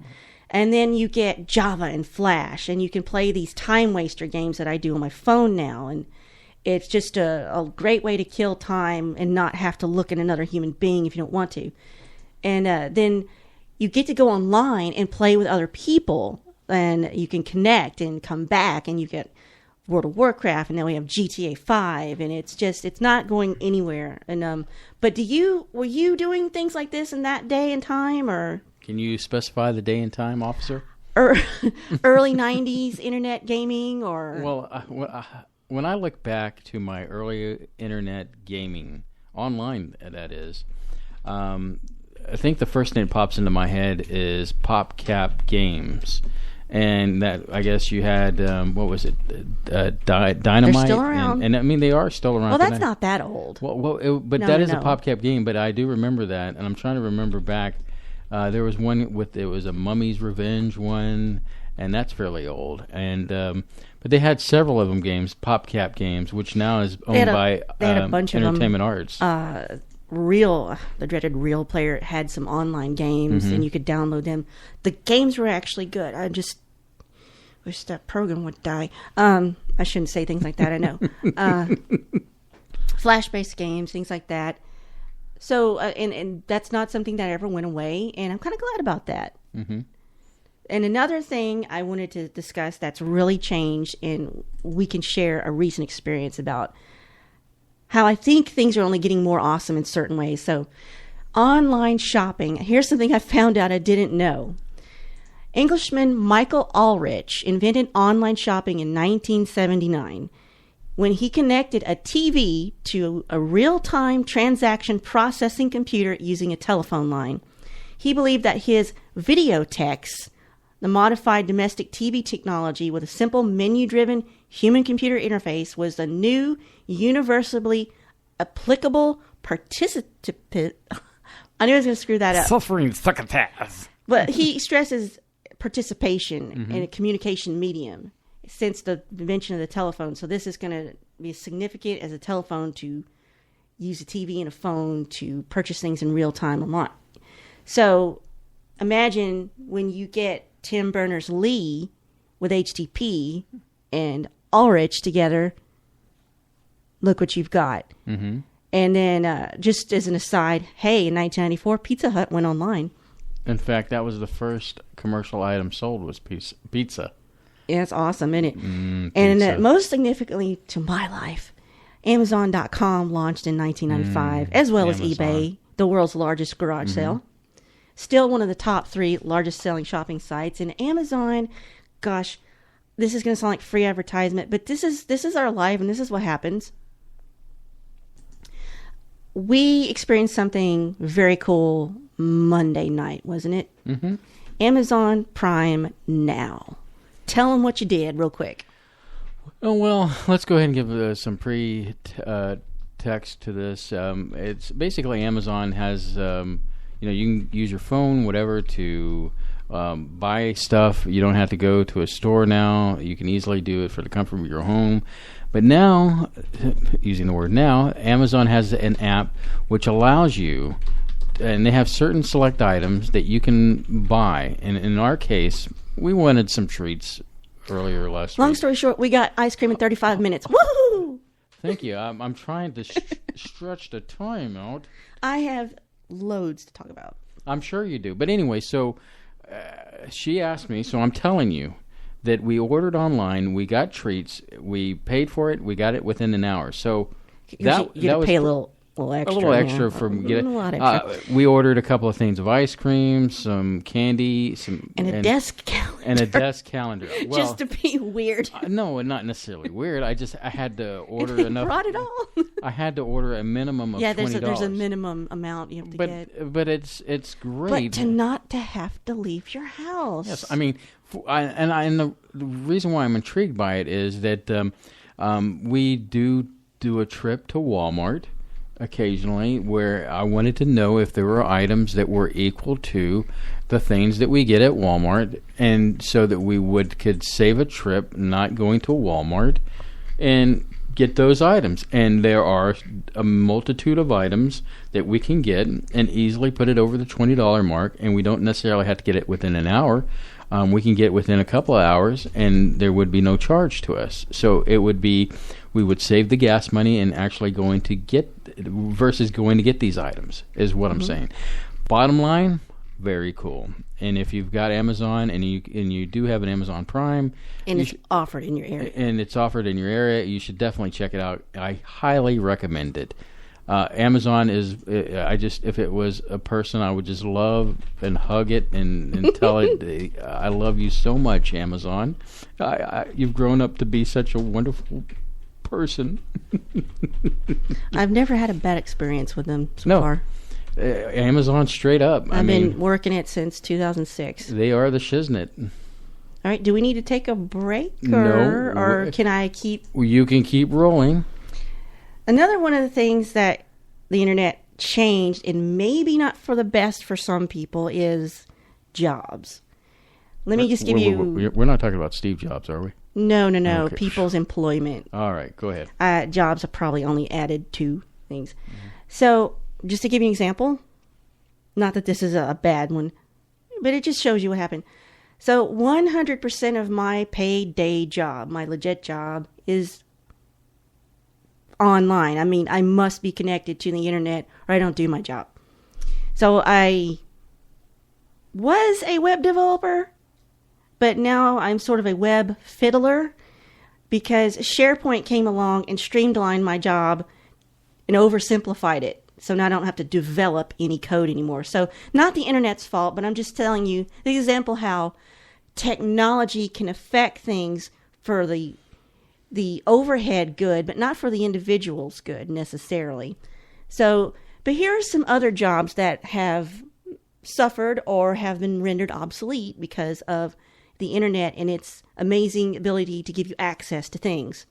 And then you get Java and Flash, and you can play these time waster games that I do on my phone now. And it's just a great way to kill time and not have to look at another human being if you don't want to. And then you get to go online and play with other people, and you can connect and come back, and you get World of Warcraft, and then we have GTA 5, and it's not going anywhere. And but were you doing things like this in that day and time, or? Can you specify the day and time, officer? Early 90s internet gaming, or? Well, when I look back to my early internet gaming, online that is, I think the first thing that pops into my head is PopCap Games. And that, I guess you had, what was it, Dynamite? They're still around. And I mean, they are still around. Well, that's not that old. But that is a PopCap game, but I do remember that. And I'm trying to remember back. There was one it was a Mummy's Revenge one, and that's fairly old. And but they had several of them games, PopCap Games, which now is owned by Entertainment Arts. The dreaded Real Player had some online games, and you could download them. The games were actually good. I just wish that program would die. I shouldn't say things like that, I know. Flash-based games, things like that. So, and that's not something that ever went away, and I'm kind of glad about that. Mm-hmm. And another thing I wanted to discuss that's really changed, and we can share a recent experience about how I think things are only getting more awesome in certain ways. So, online shopping. Here's something I found out I didn't know. Englishman Michael Ulrich invented online shopping in 1979 when he connected a TV to a real-time transaction processing computer using a telephone line. He believed that his Videotex, the modified domestic TV technology with a simple menu-driven human-computer interface, was the new, universally applicable participant. I knew I was going to screw that up. Suffering succotash. But he stresses participation in a communication medium since the invention of the telephone. So this is going to be as significant as a telephone to use a TV and a phone to purchase things in real time online. So imagine when you get Tim Berners-Lee with HTTP and Ulrich together, look what you've got. Mm-hmm. And then just as an aside, hey, in 1994, Pizza Hut went online. In fact, that was the first commercial item sold was pizza. Yeah, it's awesome, isn't it? And most significantly to my life, Amazon.com launched in 1995, as well as eBay, the world's largest garage sale. Still one of the top 3 largest selling shopping sites. And Amazon, gosh, this is going to sound like free advertisement, but this is our life, and this is what happens. we experienced something very cool Monday night, wasn't it? Mm-hmm. Amazon Prime Now. Tell them what you did real quick. Oh, well, let's go ahead and give some text to this. It's basically Amazon has, you can use your phone, whatever, to buy stuff. You don't have to go to a store now. You can easily do it for the comfort of your home. But now, using the word now, Amazon has an app which allows you, and they have certain select items that you can buy. And in our case, we wanted some treats earlier last week. Long story short, we got ice cream in 35 minutes. Woo! Thank you. I'm trying to stretch the time out. I have loads to talk about. I'm sure you do. But anyway, so she asked me, so I'm telling you that we ordered online, we got treats, we paid for it, we got it within an hour. So you that was pay a little extra. A little extra yeah. from a lot extra. We ordered a couple of things of ice cream, some candy, and a desk calendar. And a desk calendar. Well, just to be weird. No, not necessarily weird. I had to order enough. Brought it all. I had to order a minimum of $20. There's a minimum amount you have to get. But it's great. But not to have to leave your house. Yes, I mean, and the reason why I'm intrigued by it is that we do a trip to Walmart occasionally where I wanted to know if there were items that were equal to the things that we get at Walmart, and so that we could save a trip not going to Walmart and get those items. And there are a multitude of items that we can get and easily put it over the $20 mark, and we don't necessarily have to get it within an hour. We can get within a couple of hours, and there would be no charge to us. So it would be, we would save the gas money and actually going to get, versus going to get these items, is what I'm saying. Bottom line, very cool. And if you've got Amazon and you do have an Amazon Prime, and it's offered in your area, you should definitely check it out. I highly recommend it. Amazon is, if it was a person, I would just love and hug it and tell it, I love you so much, Amazon. You've grown up to be such a wonderful person. I've never had a bad experience with them so far. Amazon straight up. I've been working it since 2006. They are the shiznit. All right, do we need to take a break? No. Or can I keep... You can keep rolling. Another one of the things that the internet changed, and maybe not for the best for some people, is jobs. Let me just give you... We're not talking about Steve Jobs, are we? No. Okay. People's employment. All right, go ahead. Jobs have probably only added two things. Mm-hmm. So, just to give you an example, not that this is a bad one, but it just shows you what happened. So, 100% of my paid day job, my legit job, is online. I mean, I must be connected to the internet or I don't do my job. So, I was a web developer, but now I'm sort of a web fiddler because SharePoint came along and streamlined my job and oversimplified it. So now I don't have to develop any code anymore. So not the internet's fault, but I'm just telling you the example how technology can affect things for the overhead good, but not for the individual's good necessarily. So, but here are some other jobs that have suffered or have been rendered obsolete because of the internet and its amazing ability to give you access to things.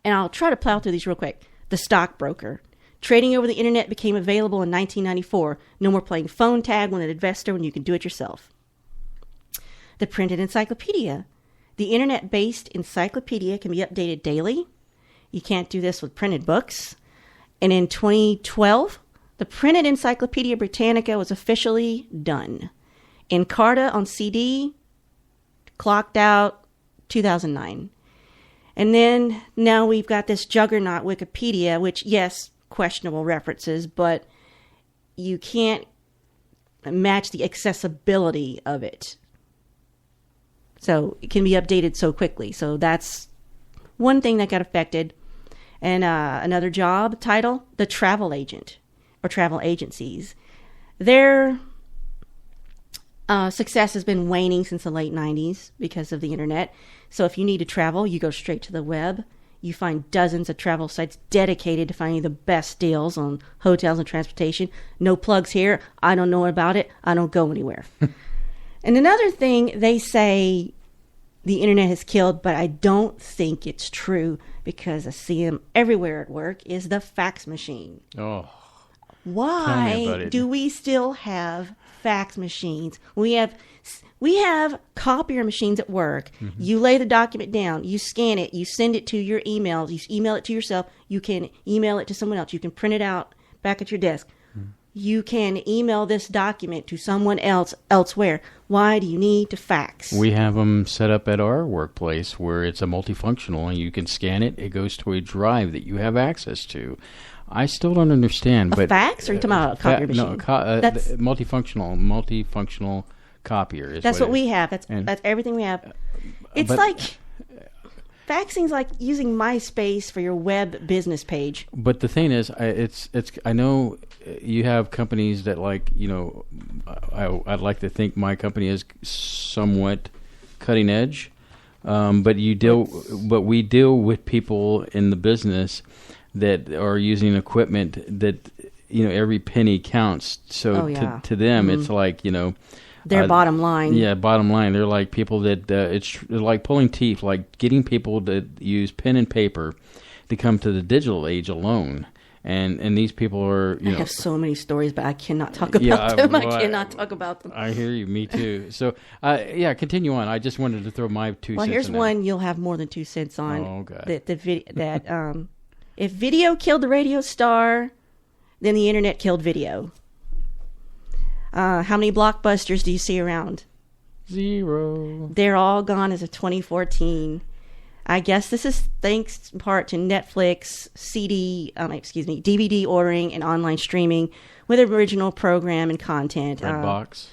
And I'll try to plow through these real quick. The stockbroker. Trading over the internet became available in 1994. No more playing phone tag with an investor when you can do it yourself. The printed encyclopedia. The internet-based encyclopedia can be updated daily. You can't do this with printed books. And in 2012, the printed Encyclopedia Britannica was officially done. Encarta on CD clocked out 2009. And then now we've got this juggernaut Wikipedia, which, yes, questionable references, but you can't match the accessibility of it. So it can be updated so quickly. So that's one thing that got affected. And another job title, the travel agent or travel agencies. Their success has been waning since the late 90s because of the internet. So if you need to travel, you go straight to the web. You find dozens of travel sites dedicated to finding the best deals on hotels and transportation. No plugs here. I don't know about it. I don't go anywhere. And another thing they say the internet has killed, but I don't think it's true because I see them everywhere at work, is the fax machine. Oh. Why do we still have fax machines? We have copier machines at work. Mm-hmm. You lay the document down, you scan it, you send it to your email, you email it to yourself, you can email it to someone else, you can print it out back at your desk. Mm-hmm. You can email this document to someone else elsewhere. Why do you need to fax? We have them set up at our workplace where it's a multifunctional and you can scan it. It goes to a drive that you have access to. I still don't understand. But fax, or are you talking about a copier machine? No, that's multifunctional copier. Is that's what we have. That's everything we have. It's like faxing's like using MySpace for your web business page. But the thing is, it's. I know you have companies that I'd like to think my company is somewhat cutting edge, but we deal with people in the business that are using equipment that every penny counts. So to them, it's like their bottom line. Yeah, bottom line. They're like people that it's like pulling teeth, like getting people to use pen and paper to come to the digital age alone. And these people are, I have so many stories, but I cannot talk about them. I cannot talk about them. I hear you. Me too. So, continue on. I just wanted to throw my 2 cents. Well, here's one you'll have more than 2 cents on. Oh, God. If video killed the radio star, then the internet killed video. How many blockbusters do you see around? 0. They're all gone as of 2014. I guess this is thanks in part to Netflix, DVD ordering and online streaming with original program and content. Redbox.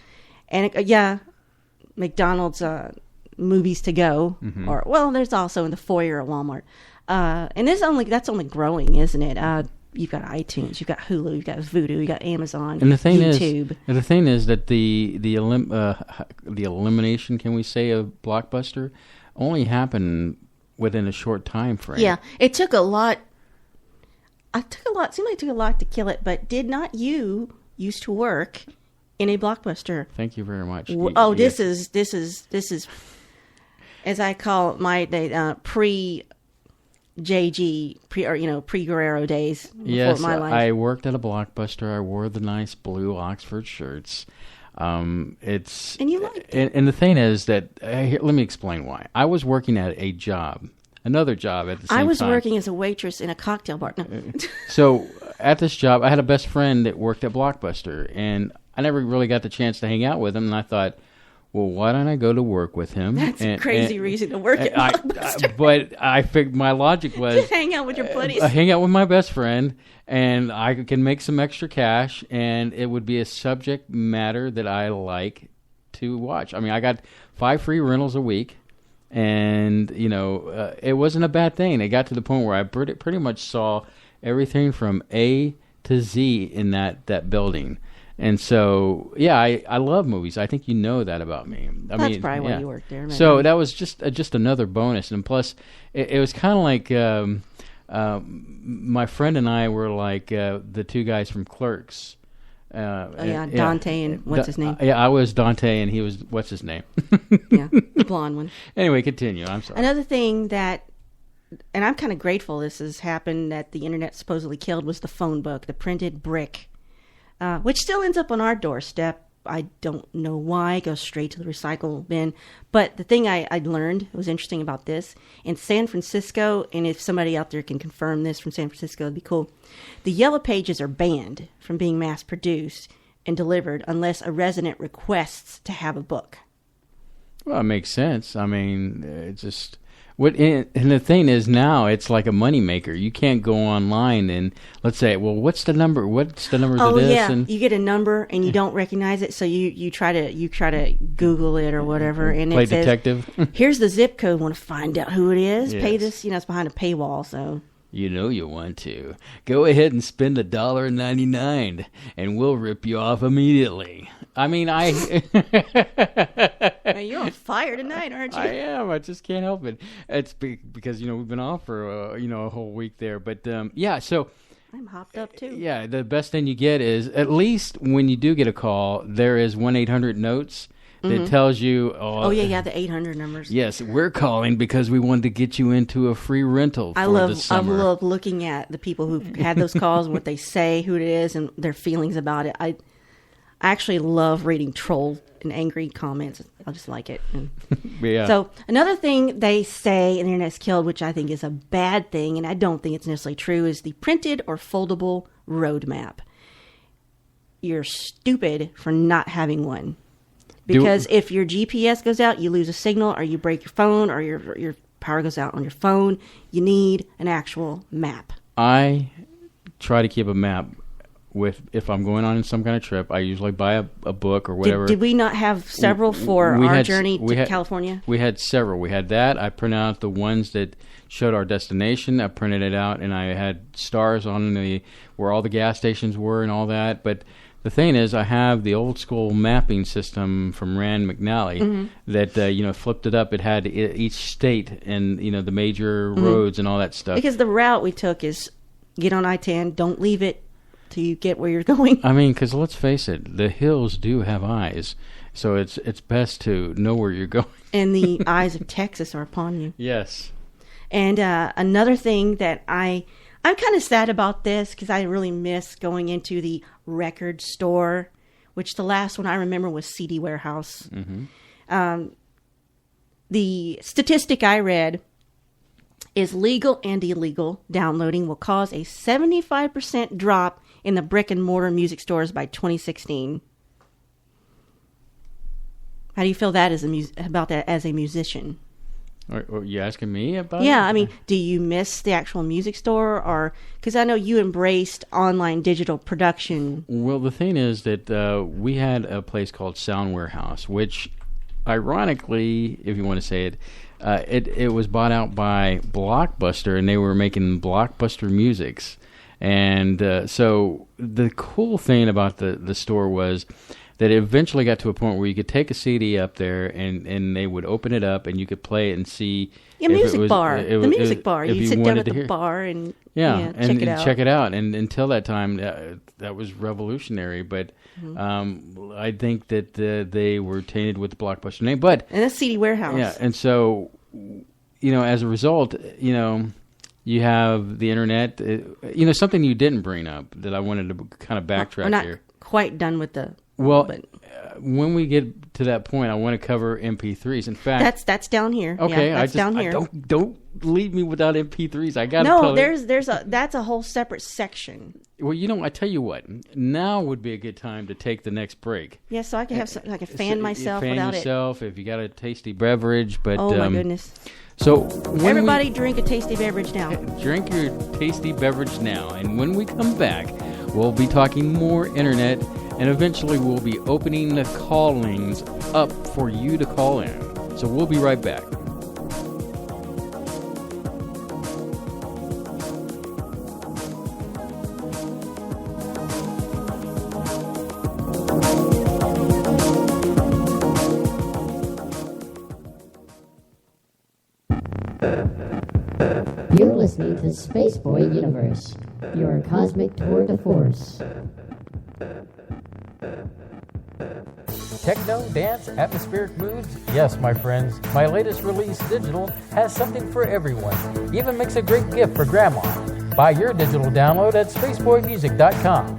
McDonald's movies to go. Mm-hmm. There's also in the foyer at Walmart. And that's only growing, isn't it? You've got iTunes, you've got Hulu, you've got Vudu, you've got Amazon, and YouTube. The thing is that the elimination, can we say, of Blockbuster only happened within a short time frame. Yeah, it took a lot. Seemed like it took a lot to kill it, but did not you used to work in a Blockbuster? Thank you very much. This is, as I call my pre-JG, pre-Guerrero days. Yes, my life. I worked at a Blockbuster. I wore the nice blue Oxford shirts. And you liked it. And the thing is that let me explain why. I was working at another job at the same time. I was working as a waitress in a cocktail bar. No. So at this job, I had a best friend that worked at Blockbuster, and I never really got the chance to hang out with him. And I thought, well, why don't I go to work with him? That's a crazy reason to work at Blockbuster. But I figured my logic was to hang out with your buddies. Hang out with my best friend, and I can make some extra cash, and it would be a subject matter that I like to watch. I mean, I got 5 free rentals a week, and it wasn't a bad thing. It got to the point where I pretty much saw everything from A to Z in that building. And so, I love movies. I think you know that about me. That's probably why you worked there. Maybe. So that was just another bonus. And plus, it was kind of like my friend and I were like the 2 guys from Clerks. Dante and what's his name? I was Dante and he was, what's his name? The blonde one. Anyway, continue. I'm sorry. Another thing that, and I'm kind of grateful this has happened, that the internet supposedly killed, was the phone book, the printed brick. Which still ends up on our doorstep. I don't know why. It goes straight to the recycle bin. But the thing I learned was interesting about this, in San Francisco, and if somebody out there can confirm this from San Francisco, it'd be cool. The yellow pages are banned from being mass-produced and delivered unless a resident requests to have a book. Well, it makes sense. I mean, it's just... And the thing is, now it's like a moneymaker. You can't go online and let's say, well, what's the number? What's the number to this? Yeah, you get a number and you don't recognize it, so you try to Google it or whatever, and play it says, detective. Here's the zip code. Want to find out who it is? Yes. Pay this. It's behind a paywall, so. You know you want to. Go ahead and spend $1.99 and we'll rip you off immediately. I mean, You're on fire tonight, aren't you? I am. I just can't help it. It's because we've been off for a whole week there. But so I'm hopped up too. yeah, the best thing you get is, at least when you do get a call, there is 1-800-NOTES that tells you. Oh yeah, the 800 numbers. Yes, we're calling because we wanted to get you into a free rental for the summer. I love looking at the people who've had those calls, what they say, who it is, and their feelings about it. I actually love reading troll and angry comments. I just like it. Yeah. So another thing they say the internet's killed, which I think is a bad thing, and I don't think it's necessarily true, is the printed or foldable roadmap. You're stupid for not having one. Because if your GPS goes out, you lose a signal, or you break your phone, or your power goes out on your phone, you need an actual map. I try to keep a map if I'm going on some kind of trip. I usually buy a book or whatever. Did we not have several for our journey to California? We had several. We had that. I printed out the ones that showed our destination. I printed it out, and I had stars on where all the gas stations were and all that. But the thing is, I have the old school mapping system from Rand McNally that flipped it up. It had each state and the major roads and all that stuff. Because the route we took is get on I-10, don't leave it till you get where you're going. I mean, because let's face it, the hills do have eyes, so it's best to know where you're going. And the eyes of Texas are upon you. Yes. And another thing that I'm kind of sad about this, because I really miss going into the record store, which the last one I remember was CD Warehouse. The statistic I read is legal and illegal downloading will cause a 75% drop in the brick and mortar music stores by 2016. How do you feel that about that as a musician? Are you asking me about it? Yeah, I mean, do you miss the actual music store? Or because I know you embraced online digital production. Well, the thing is that we had a place called Sound Warehouse, which, ironically, if you want to say it, it was bought out by Blockbuster, and they were making Blockbuster musics. And so the cool thing about the store was that it eventually got to a point where you could take a CD up there and they would open it up and you could play it and see. Yeah, music bar. The music bar. You sit down at the bar and check it out. And until that time, that was revolutionary. But I think that they were tainted with the Blockbuster name. And that's CD Warehouse. Yeah, and so, as a result, you have the internet. Something you didn't bring up that I wanted to kind of backtrack We're not here. Quite done with the... Well, when we get to that point, I want to cover MP3s. In fact, that's down here. Okay, yeah, down here. Don't leave me without MP3s. I got to tell you. That's a whole separate section. Well, I tell you what. Now would be a good time to take the next break. Yeah, so I can have I can fan myself without it. Fan yourself if you got a tasty beverage. But oh my goodness. So everybody drink a tasty beverage now. Drink your tasty beverage now, and when we come back, we'll be talking more internet. And eventually we'll be opening the callings up for you to call in. So we'll be right back. You're listening to Spaceboy Universe, your cosmic tour de force. Techno, dance, atmospheric moods? Yes, my friends. My latest release, Digital, has something for everyone. Even makes a great gift for Grandma. Buy your digital download at spaceboymusic.com.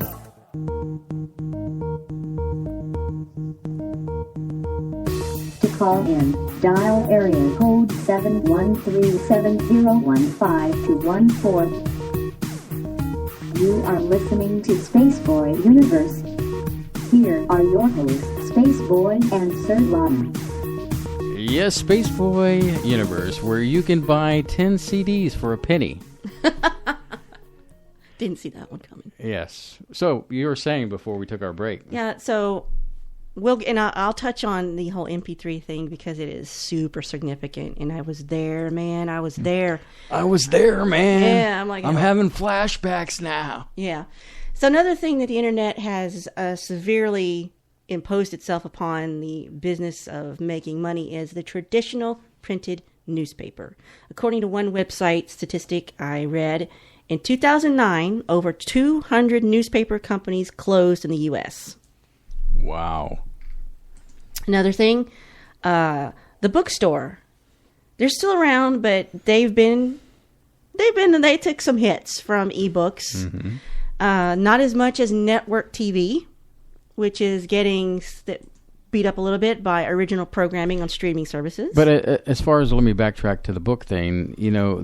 To call in, dial area code 713-701-5214. You are listening to Spaceboy Universe. Here are your hosts, Spaceboy and Surlana. Yes, Spaceboy Universe, where you can buy 10 CDs for a penny. Didn't see that one coming. Yes. So you were saying before we took our break. Yeah. So I'll touch on the whole MP3 thing because it is super significant. And I was there, man. I was there, man. Yeah. I'm having flashbacks now. Yeah. So another thing that the internet has severely imposed itself upon the business of making money is the traditional printed newspaper. According to one website statistic I read, in 2009, over 200 newspaper companies closed in the U.S. Wow. Another thing, the bookstore. They're still around, but they took some hits from ebooks. Mm-hmm. Not as much as network TV, which is getting beat up a little bit by original programming on streaming services. But as far as, let me backtrack to the book thing,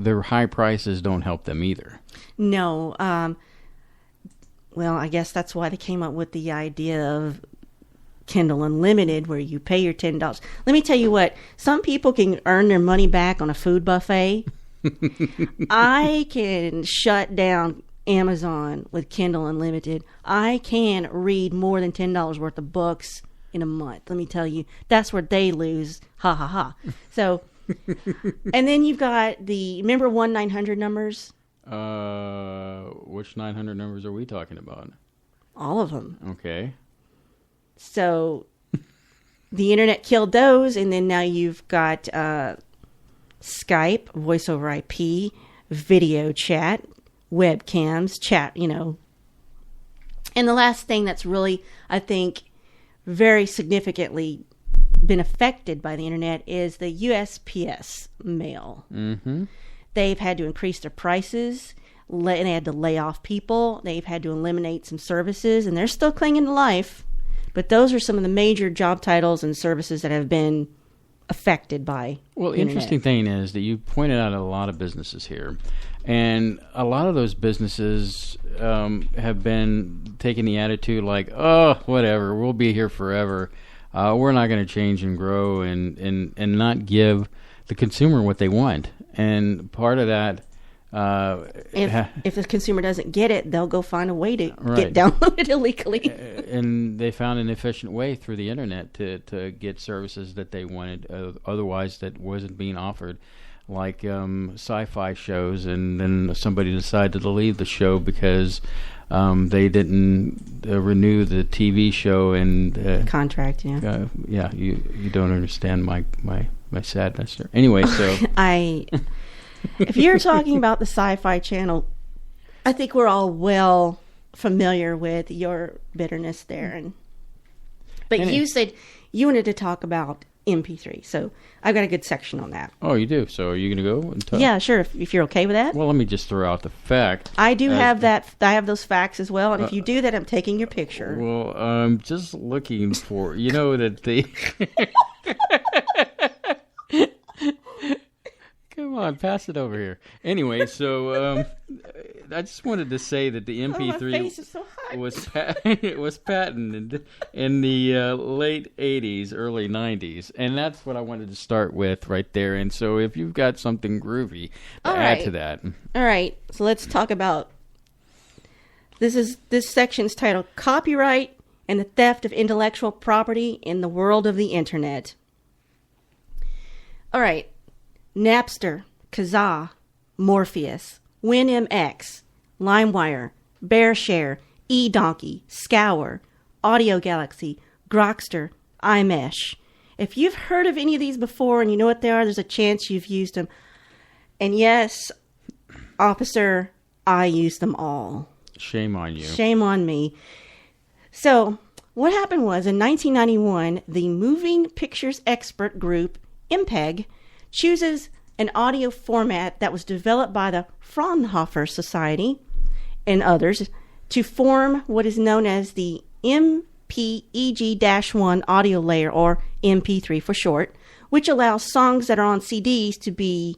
their high prices don't help them either. No. Well, I guess that's why they came up with the idea of Kindle Unlimited, where you pay your $10. Let me tell you what, some people can earn their money back on a food buffet. I can shut down Amazon with Kindle Unlimited. I can read more than $10 worth of books in a month. Let me tell you, that's where they lose. Ha ha ha. So, and then you've got remember 1-900 numbers? Which 900 numbers are we talking about? All of them. Okay. So, the internet killed those, and then now you've got Skype, voice over IP, video chat, webcams, chat, And the last thing that's really, I think, very significantly been affected by the internet is the USPS mail. Mm-hmm. They've had to increase their prices, and they had to lay off people. They've had to eliminate some services, and they're still clinging to life. But those are some of the major job titles and services that have been affected by the interesting thing is that you pointed out a lot of businesses here, and a lot of those businesses have been taking the attitude like, oh, whatever, we'll be here forever. We're not going to change and grow and not give the consumer what they want. And part of that, if the consumer doesn't get it, they'll go find a way to get downloaded illegally. And they found an efficient way through the internet to get services that they wanted, otherwise that wasn't being offered, like sci-fi shows. And then somebody decided to leave the show because they didn't renew the TV show and contract. Yeah, you don't understand my sadness there. Anyway, so if you're talking about the Sci-Fi Channel, I think we're all well familiar with your bitterness there. But you said you wanted to talk about MP3, so I've got a good section on that. Oh, you do? So are you going to go and talk? Yeah, sure, if you're okay with that. Well, let me just throw out the fact. I do have that. I have those facts as well, and if you do that, I'm taking your picture. Well, I'm just looking for, that the... Come on, pass it over here. Anyway, so I just wanted to say that the MP3 my face is so hot. was patented in the late 80s, early 90s, and that's what I wanted to start with right there. And so if you've got something groovy to add to that. All right, so let's talk about this section's titled Copyright and the Theft of Intellectual Property in the World of the Internet. All right. Napster, Kazaa, Morpheus, WinMX, LimeWire, BearShare, eDonkey, Scour, Audio Galaxy, Grokster, iMesh. If you've heard of any of these before and you know what they are, there's a chance you've used them. And yes, officer, I used them all. Shame on you. Shame on me. So, what happened was, in 1991, the Moving Pictures Expert Group, MPEG, chooses an audio format that was developed by the Fraunhofer Society and others to form what is known as the MPEG-1 audio layer, or MP3 for short, which allows songs that are on CDs to be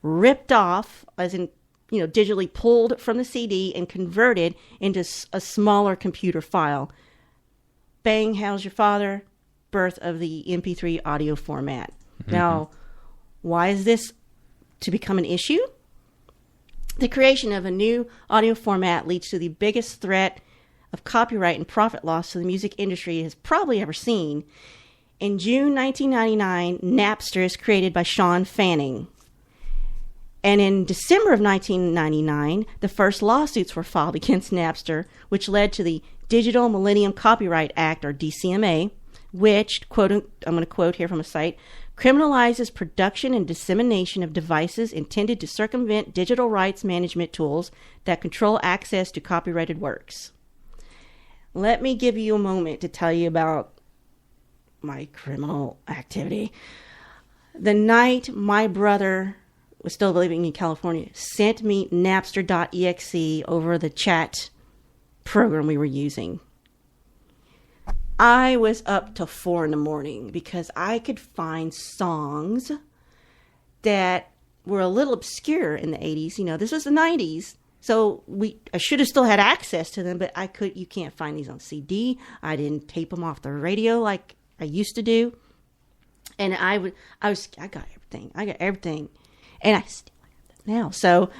ripped off, as in, digitally pulled from the CD and converted into a smaller computer file. Bang, how's your father? Birth of the MP3 audio format. Mm-hmm. Now, why is this to become an issue? The creation of a new audio format leads to the biggest threat of copyright and profit loss to the music industry has probably ever seen. In June 1999, Napster is created by Sean Fanning. And in December of 1999, the first lawsuits were filed against Napster, which led to the Digital Millennium Copyright Act, or DCMA, which, quote, I'm going to quote here from a site, criminalizes production and dissemination of devices intended to circumvent digital rights management tools that control access to copyrighted works. Let me give you a moment to tell you about my criminal activity. The night my brother was still living in California, sent me Napster.exe over the chat program we were using. I was up till 4 a.m. because I could find songs that were a little obscure in the 80s. You know, this was the 90s. So I should have still had access to them, but you can't find these on CD. I didn't tape them off the radio like I used to do. And I got everything. And I still have that now. So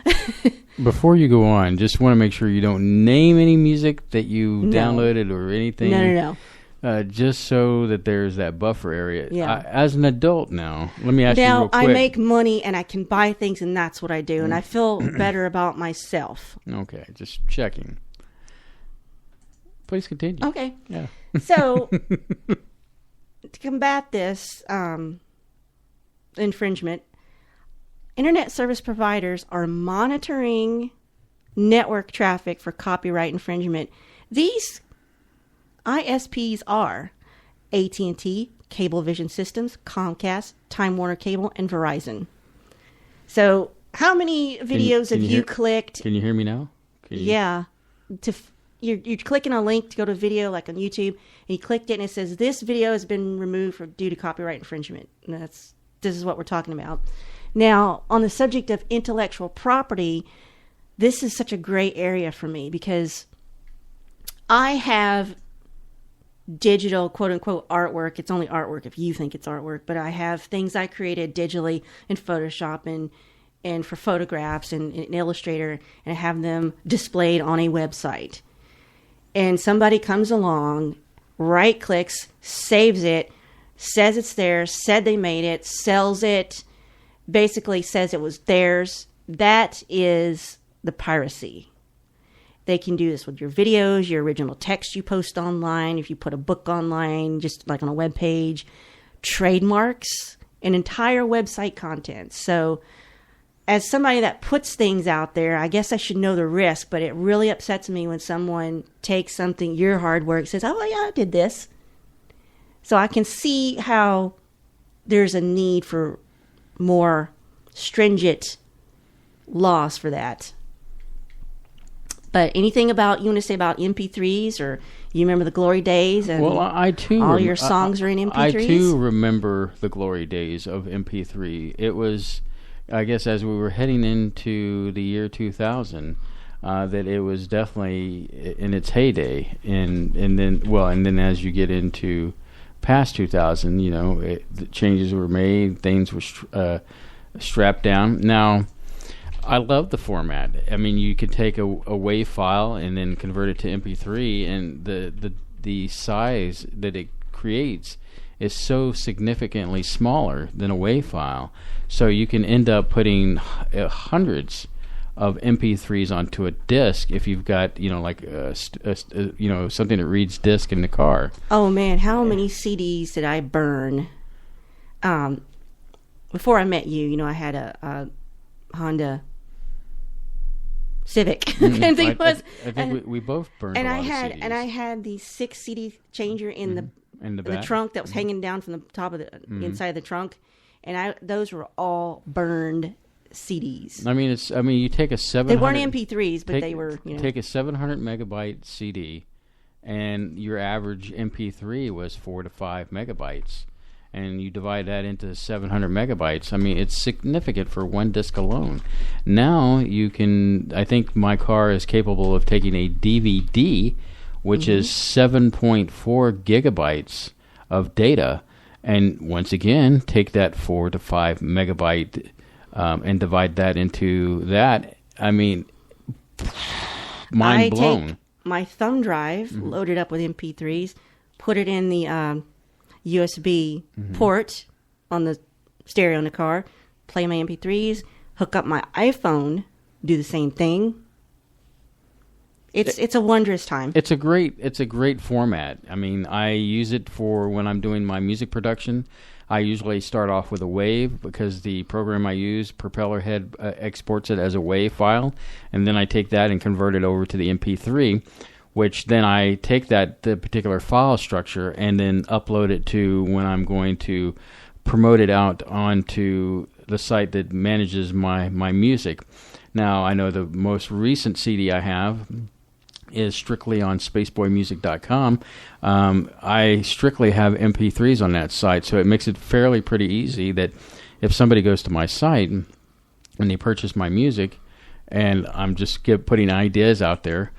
before you go on, just want to make sure you don't name any music that you downloaded or anything. No. Just so that there's that buffer area. Yeah. As an adult now, let me ask you real quick. I make money and I can buy things, and that's what I do. And I feel better about myself. Okay, just checking. Please continue. Okay. Yeah. So to combat this infringement, internet service providers are monitoring network traffic for copyright infringement. These ISPs are AT&T, Cablevision Systems, Comcast, Time Warner Cable, and Verizon. So how many videos have you clicked? Can you hear me now? Yeah. You're clicking a link to go to a video like on YouTube, and you clicked it and it says, this video has been removed due to copyright infringement. And this is what we're talking about. Now, on the subject of intellectual property, this is such a gray area for me because I have digital, quote unquote, artwork. It's only artwork if you think it's artwork, but I have things I created digitally in Photoshop and for photographs and in Illustrator, and I have them displayed on a website. And somebody comes along, right clicks, saves it, says it's theirs, said they made it, sells it, basically says it was theirs. That is the piracy. They can do this with your videos, your original text you post online, if you put a book online, just like on a web page, trademarks, and entire website content. So as somebody that puts things out there, I guess I should know the risk, but it really upsets me when someone takes something, your hard work, says, oh, yeah, I did this. So I can see how there's a need for more stringent laws for that. But anything you want to say about MP3s, or you remember the glory days? And well, I too. All your songs are in MP3s? I too remember the glory days of MP3. It was, I guess, as we were heading into the year 2000, that it was definitely in its heyday. And then as you get into past 2000, the changes were made, things were strapped down. Now, I love the format. I mean, you could take a WAV file and then convert it to MP3, and the size that it creates is so significantly smaller than a WAV file. So you can end up putting hundreds of MP3s onto a disc if you've got something that reads disc in the car. Oh man, how many CDs did I burn? Before I met you, I had a Honda Civic. I think we both burned a lot of CDs. And I had the 6 CD changer in the trunk that was hanging down from the top of the inside of the trunk, and those were all burned CDs. I mean, you take a 700. They weren't MP3s, but they were. Take a 700 megabyte CD, and your average MP3 was 4 to 5 megabytes. And you divide that into 700 megabytes. I mean, it's significant for one disc alone. Now I think my car is capable of taking a DVD, which is 7.4 gigabytes of data, and once again, take that 4 to 5 megabyte and divide that into that. I mean, mind blown. I take my thumb drive, load it up with MP3s, put it in the USB port on the stereo in the car, play my MP3s, hook up my iPhone, do the same thing, It's a wondrous time. It's a great format. I mean, I use it for when I'm doing my music production. I usually start off with a WAV because the program I use, Propellerhead, exports it as a WAV file, and then I take that and convert it over to the MP3, which then I take the particular file structure and then upload it to when I'm going to promote it out onto the site that manages my music. Now, I know the most recent CD I have is strictly on spaceboymusic.com. I strictly have MP3s on that site, so it makes it fairly pretty easy that if somebody goes to my site and they purchase my music, and I'm just putting ideas out there,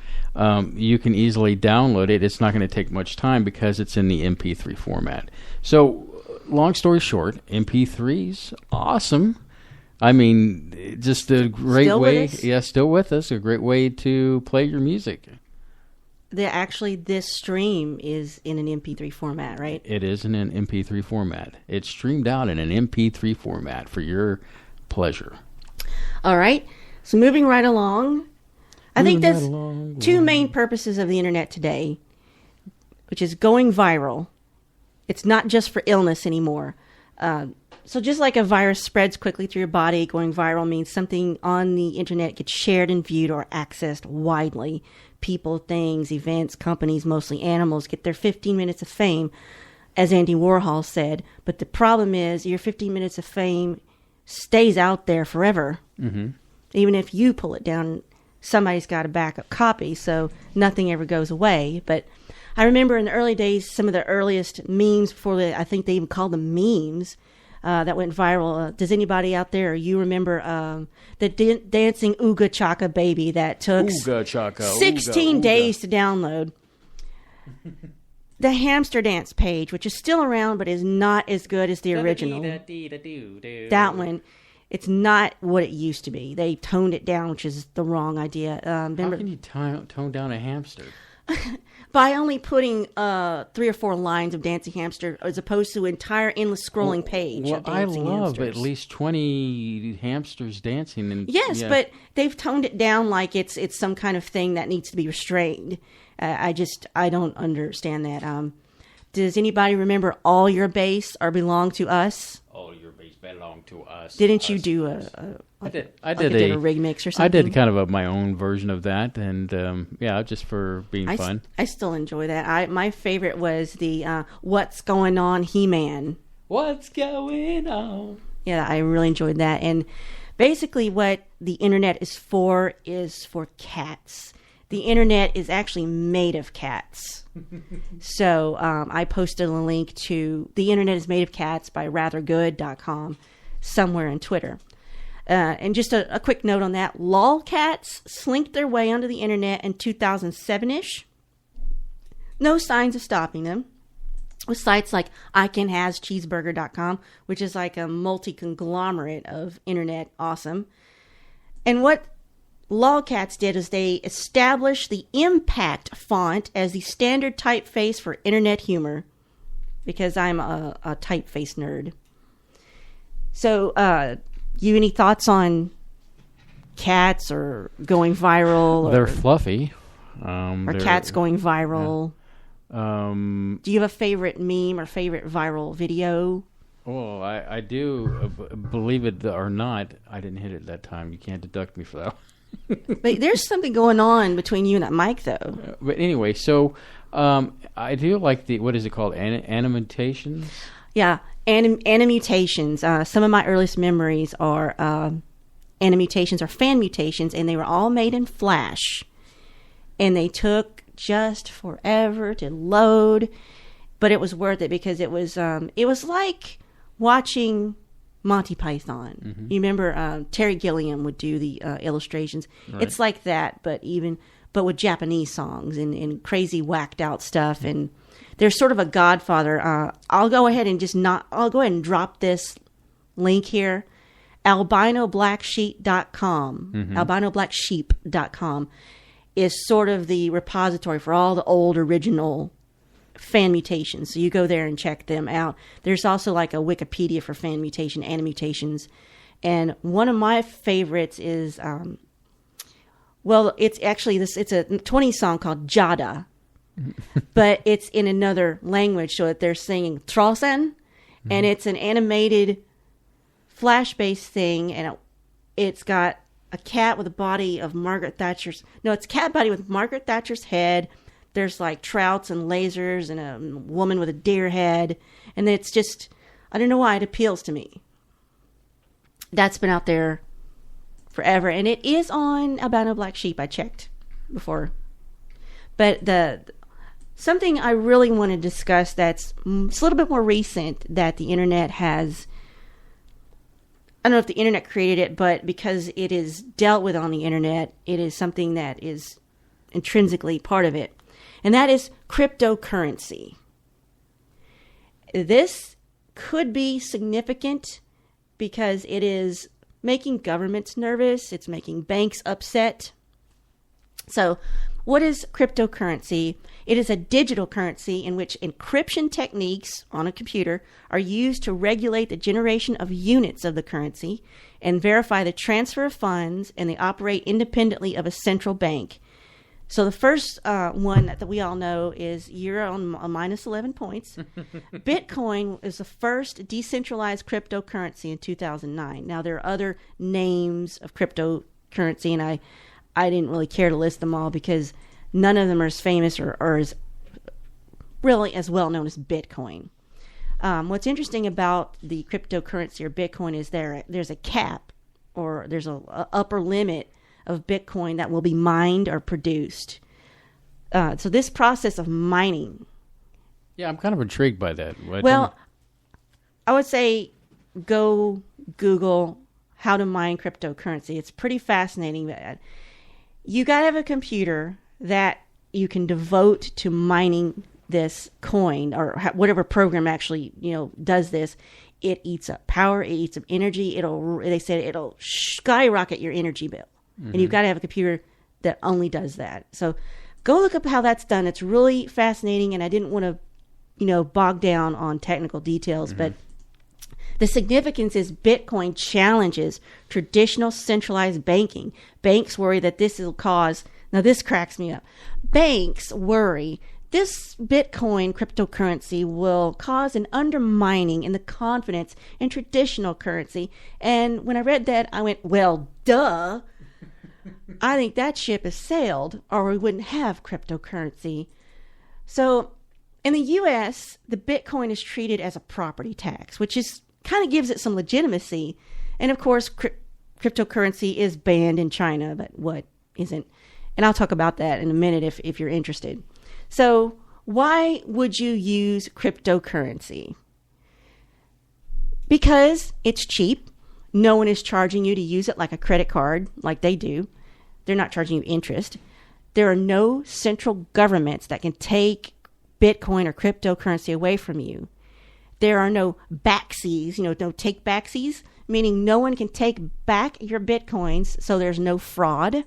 you can easily download it. It's not going to take much time because it's in the MP3 format. So, long story short, MP3s, awesome. I mean, just a great Still way. with us? Yeah, still with us. A great way to play your music. This stream is in an MP3 format, right? It is in an MP3 format. It's streamed out in an MP3 format for your pleasure. All right. So moving right along, I think Moving there's right along. two main purposes of the internet today, which is going viral. It's not just for illness anymore. So just like a virus spreads quickly through your body, going viral means something on the internet gets shared and viewed or accessed widely. People, things, events, companies, mostly animals, get their 15 minutes of fame, as Andy Warhol said. But the problem is your 15 minutes of fame stays out there forever. Mm-hmm. Even if you pull it down, somebody's got a backup copy, so nothing ever goes away. But I remember in the early days, some of the earliest memes, I think they even called them memes, that went viral. Does anybody out there, you remember the dancing Ooga Chaka baby that took Ooga Chaka, 16 Ooga. days to download? The hamster dance page, which is still around but is not as good as the original. That one, it's not what it used to be. They toned it down, which is the wrong idea. Remember, How can you tone down a hamster? by only putting 3 or 4 lines of dancing hamster as opposed to an entire endless scrolling page Well, of I dancing love hamsters. At least 20 hamsters dancing. And Yes, yeah. but they've toned it down like it's some kind of thing that needs to be restrained. I don't understand that. Does anybody remember All Your Bass or Belong to Us? All your bass belong to us. Didn't you do a I did a rig mix or something? I did kind of my own version of that, and just for being fun. I still enjoy that. My favorite was the What's Going On He-Man. What's going on? Yeah, I really enjoyed that. And basically what the internet is for cats. The internet is actually made of cats. So I posted a link to The Internet is Made of Cats by rathergood.com somewhere on Twitter. And just a quick note on that. Lolcats slinked their way onto the internet in 2007-ish. No signs of stopping them. With sites like iCanHasCheeseburger.com, which is like a multi-conglomerate of internet awesome. And what Lolcats did is they established the Impact font as the standard typeface for internet humor, because I'm a typeface nerd. So, you any thoughts on cats or going viral? They're fluffy. Or cats going viral? Do you have a favorite meme or favorite viral video? Well, I do. Believe it or not, I didn't hit it that time. You can't deduct me for that. But there's something going on between you and that mic, though. But anyway, so I do like what is it called? Animations? Yeah, animutations. Some of my earliest memories are animutations or fan mutations, and they were all made in Flash. And they took just forever to load, but it was worth it because it was like watching Monty Python. Mm-hmm. You remember Terry Gilliam would do the illustrations. Right. It's like that, but with Japanese songs and crazy whacked out stuff. And there's sort of a godfather. I'll go ahead and drop this link here. albinoblacksheep.com. Mm-hmm. albinoblacksheep.com is sort of the repository for all the old original fan mutations. So you go there and check them out. There's also like a Wikipedia for fan mutation, animutations. And one of my favorites is Well, it's actually it's a 20s song called Jada, but it's in another language, so that they're singing Trossen, and it's an animated flash-based thing, and it's got a cat with a body of Margaret Thatcher's. No, it's a cat body with Margaret Thatcher's head. There's like trouts and lasers and a woman with a deer head, and it's just, I don't know why it appeals to me. That's been out there forever, and it is on Albino Black Sheep. I checked before, but something I really want to discuss that's a little bit more recent that the internet has. I don't know if the internet created it, but because it is dealt with on the internet, it is something that is intrinsically part of it. And that is cryptocurrency. This could be significant because it is making governments nervous. It's making banks upset. So what is cryptocurrency? It is a digital currency in which encryption techniques on a computer are used to regulate the generation of units of the currency and verify the transfer of funds, and they operate independently of a central bank. So the first one that we all know is you're on minus 11 points. Bitcoin is the first decentralized cryptocurrency in 2009. Now, there are other names of cryptocurrency, and I didn't really care to list them all because none of them are as famous or as really as well known as Bitcoin. What's interesting about the cryptocurrency or Bitcoin is there's a cap, or there's a upper limit of Bitcoin that will be mined or produced. So this process of mining. Yeah, I'm kind of intrigued by that. Well, I would say go Google how to mine cryptocurrency. It's pretty fascinating. You got to have a computer that you can devote to mining this coin, or whatever program actually, does this. It eats up power, it eats up energy. They said it'll skyrocket your energy bill. And you've got to have a computer that only does that. So go look up how that's done. It's really fascinating, and I didn't want to, bog down on technical details, but the significance is Bitcoin challenges traditional centralized banking. Banks worry that this will cause, now this cracks me up. Banks worry this Bitcoin cryptocurrency will cause an undermining in the confidence in traditional currency. And when I read that, I went, well, duh. I think that ship has sailed, or we wouldn't have cryptocurrency. So in the U.S., the Bitcoin is treated as a property tax, which is kind of gives it some legitimacy. And of course, cryptocurrency is banned in China, but what isn't? And I'll talk about that in a minute if you're interested. So why would you use cryptocurrency? Because it's cheap. No one is charging you to use it like a credit card, like they do. They're not charging you interest. There are no central governments that can take Bitcoin or cryptocurrency away from you. There are no backsies, no take backsies, meaning no one can take back your Bitcoins, so there's no fraud.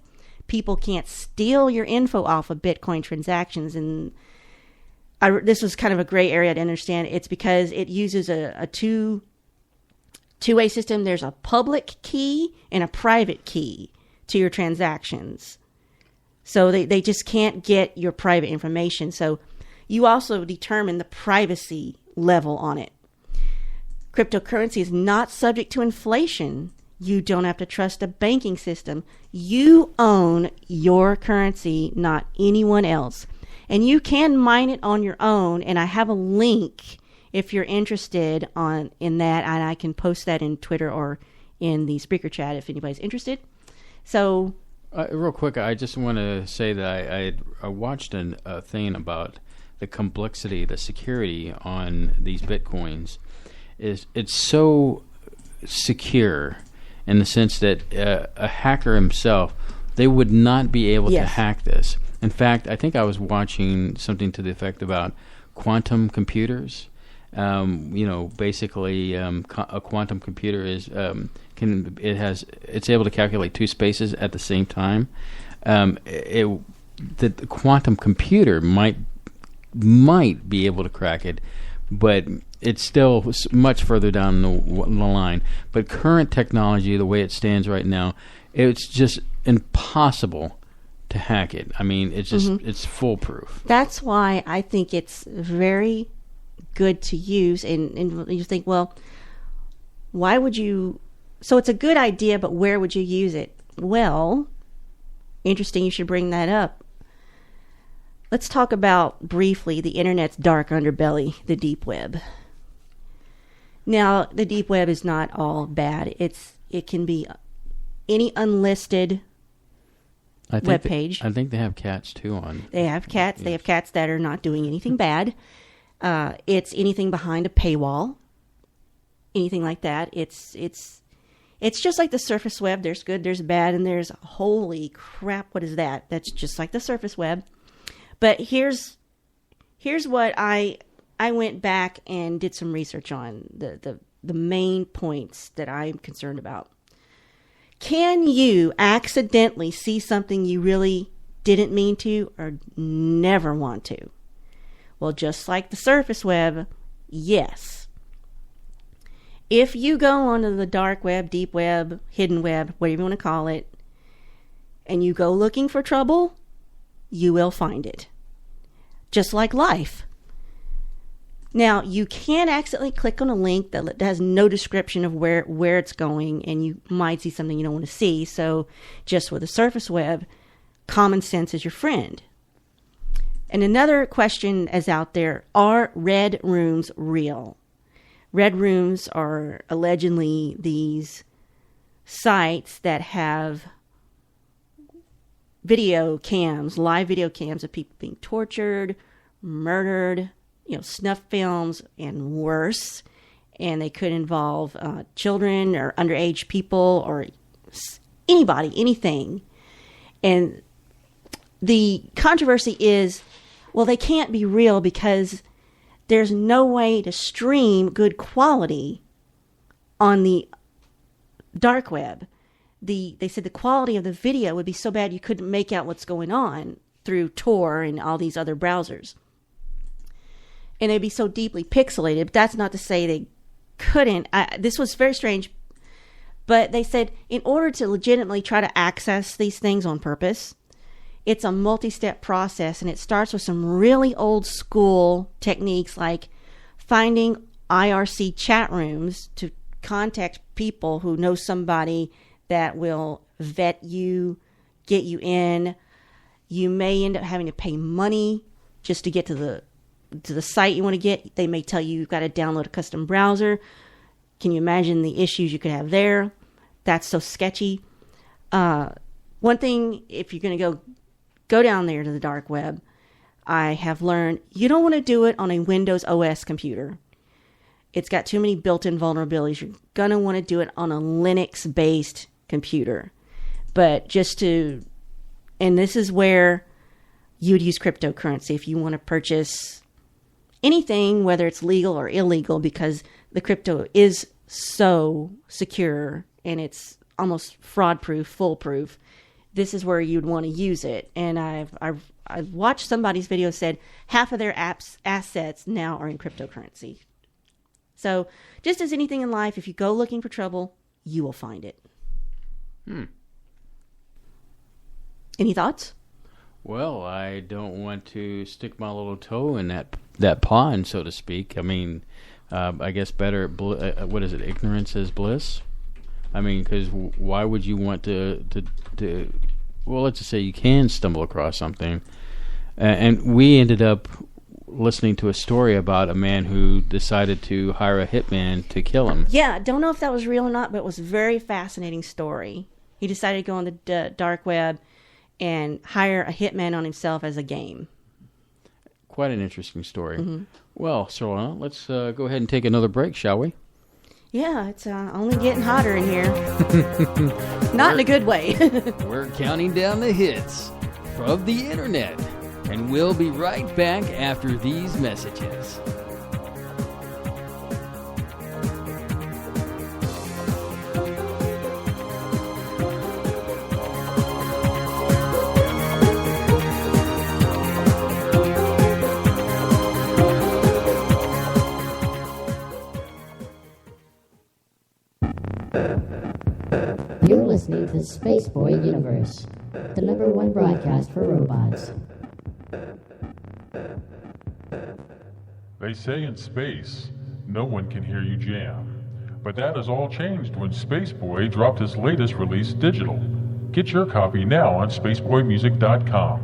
People can't steal your info off of Bitcoin transactions. And this was kind of a gray area to understand. It's because it uses a two-way system. There's a public key and a private key to your transactions. So they just can't get your private information. So you also determine the privacy level on it. Cryptocurrency is not subject to inflation. You don't have to trust a banking system. You own your currency, not anyone else. And you can mine it on your own. And I have a link if you're interested in that. And I can post that in Twitter or in the speaker chat if anybody's interested. So, real quick, I just want to say that I watched a thing about the complexity, the security on these Bitcoins. It's so secure in the sense that a hacker himself, they would not be able to hack this. In fact, I think I was watching something to the effect about quantum computers. Basically, a quantum computer is it's able to calculate two spaces at the same time. The quantum computer might be able to crack it, but it's still much further down the line. But current technology, the way it stands right now, it's just impossible to hack it. I mean, it's just it's foolproof. That's why I think it's very good to use. And you think, well, why would you? So it's a good idea, but where would you use it? Well, interesting. You should bring that up. Let's talk about briefly the internet's dark underbelly, the deep web. Now, the deep web is not all bad. It can be any unlisted web page. I think they have cats too on. They have cats. Yes. They have cats that are not doing anything bad. It's anything behind a paywall, anything like that. It's just like the surface web. There's good, there's bad, and there's holy crap. What is that? That's just like the surface web. But here's what I went back and did some research on the main points that I'm concerned about. Can you accidentally see something you really didn't mean to or never want to? Well, just like the surface web, yes. If you go onto the dark web, deep web, hidden web, whatever you want to call it, and you go looking for trouble, you will find it. Just like life. Now, you can accidentally click on a link that has no description of where it's going, and you might see something you don't want to see. So, just with the surface web, common sense is your friend. And another question is out there, are red rooms real? Red rooms are allegedly these sites that have video cams, live video cams of people being tortured, murdered, snuff films, and worse. And they could involve children or underage people or anybody, anything. And the controversy is, well, they can't be real because there's no way to stream good quality on the dark web. They said the quality of the video would be so bad you couldn't make out what's going on through Tor and all these other browsers. And they'd be so deeply pixelated, but that's not to say they couldn't. This was very strange. But they said in order to legitimately try to access these things on purpose, it's a multi-step process, and it starts with some really old school techniques like finding IRC chat rooms to contact people who know somebody that will vet you, get you in. You may end up having to pay money just to get to the site you want to get. They may tell you you've got to download a custom browser. Can you imagine the issues you could have there? That's so sketchy. One thing, if you're going to go down there to the dark web, I have learned you don't want to do it on a Windows OS computer. It's got too many built-in vulnerabilities. You're going to want to do it on a Linux-based computer. But and this is where you'd use cryptocurrency if you want to purchase anything, whether it's legal or illegal, because the crypto is so secure and it's almost fraud-proof, foolproof. This is where you'd want to use it. And I've watched somebody's video said half of their assets now are in cryptocurrency. So just as anything in life, if you go looking for trouble, you will find it. Any thoughts? Well, I don't want to stick my little toe in that pond, so to speak. I mean, I guess better, what is it, ignorance is bliss? I mean, because why would you want to well, let's just say you can stumble across something. And we ended up listening to a story about a man who decided to hire a hitman to kill him. Yeah, don't know if that was real or not, but it was a very fascinating story. He decided to go on the dark web and hire a hitman on himself as a game. Quite an interesting story. Mm-hmm. Well, Surlana, let's go ahead and take another break, shall we? Yeah, it's only getting hotter in here. Not in a good way. We're counting down the hits of the internet, and we'll be right back after these messages. You're listening to Spaceboy Universe, the number one broadcast for robots. They say in space, no one can hear you jam. But that has all changed when Spaceboy dropped his latest release digital. Get your copy now on spaceboymusic.com.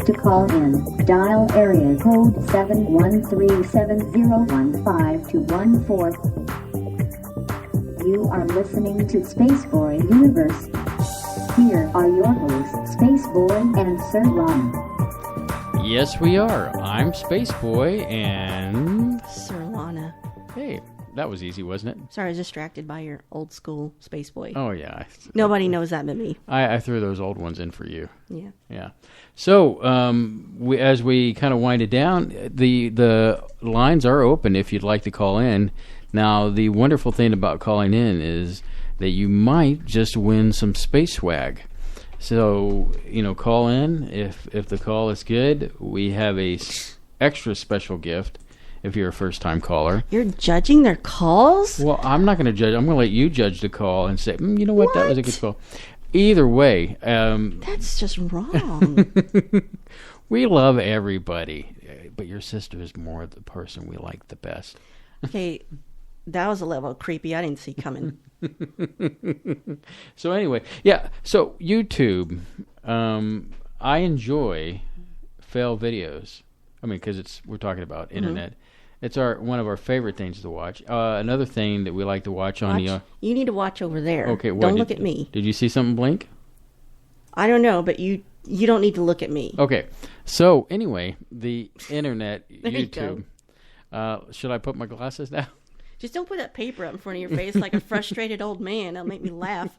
To call in, dial area code 713-701-5214. You are listening to Spaceboy Universe. Here are your hosts, Spaceboy and Surlana. Yes, we are. I'm Spaceboy and... Surlana. Hey, that was easy, wasn't it? Sorry, I was distracted by your old school Spaceboy. Oh, yeah. Nobody knows that but me. I threw those old ones in for you. Yeah. Yeah. So, as we kind of wind it down, the lines are open if you'd like to call in. Now, the wonderful thing about calling in is that you might just win some space swag. So, call in. If the call is good, we have a extra special gift if you're a first-time caller. You're judging their calls? Well, I'm not going to judge. I'm going to let you judge the call and say, you know what, that was a good call. Either way. That's just wrong. We love everybody, but your sister is more the person we like the best. Okay, that was a level of creepy I didn't see coming. So anyway, yeah, so YouTube, I enjoy fail videos. I mean, because we're talking about internet. It's one of our favorite things to watch. Another thing that we like to watch on the... You need to watch over there. Okay, don't look at me. Did you see something blink? I don't know, but you don't need to look at me. Okay, so anyway, the internet, There you YouTube. Should I put my glasses down? Just don't put that paper up in front of your face like a frustrated old man. That'll make me laugh.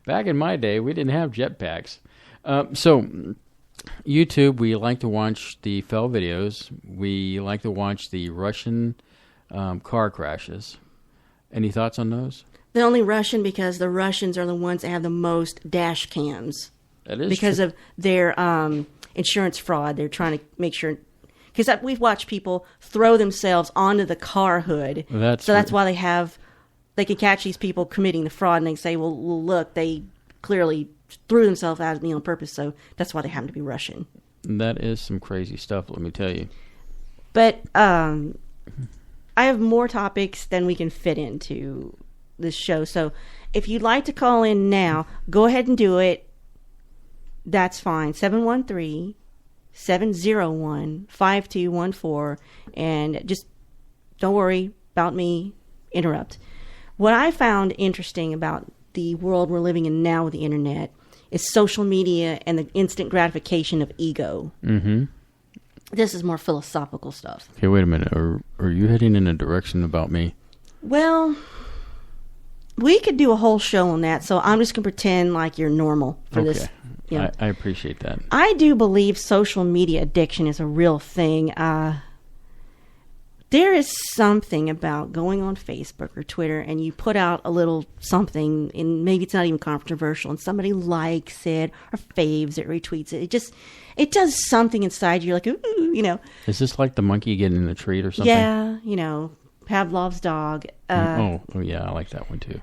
Back in my day, we didn't have jetpacks. So... YouTube, we like to watch the fail videos. We like to watch the Russian car crashes. Any thoughts on those? They're only Russian because the Russians are the ones that have the most dash cams. That is because true. of their insurance fraud. They're trying to make sure... Because we've watched people throw themselves onto the car hood. That's why they can catch these people committing the fraud, and they say, well look, they clearly... threw themselves out on purpose, so that's why they happen to be Russian. That is some crazy stuff, let me tell you. But I have more topics than we can fit into this show, so if you'd like to call in now, go ahead and do it. That's fine. 713-701-5214, and just don't worry about me. Interrupt. What I found interesting about the world we're living in now with the internet is social media and the instant gratification of ego. Mm-hmm. This is more philosophical stuff. Okay, wait a minute. Are you heading in a direction about me? Well, we could do a whole show on that, so I'm just going to pretend like you're normal for this. I appreciate that. I do believe social media addiction is a real thing. There is something about going on Facebook or Twitter and you put out a little something, and maybe it's not even controversial, and somebody likes it or faves it, retweets it. It does something inside you. You're like, ooh, Is this like the monkey getting a treat or something? Yeah, Pavlov's dog. Oh, yeah, I like that one too.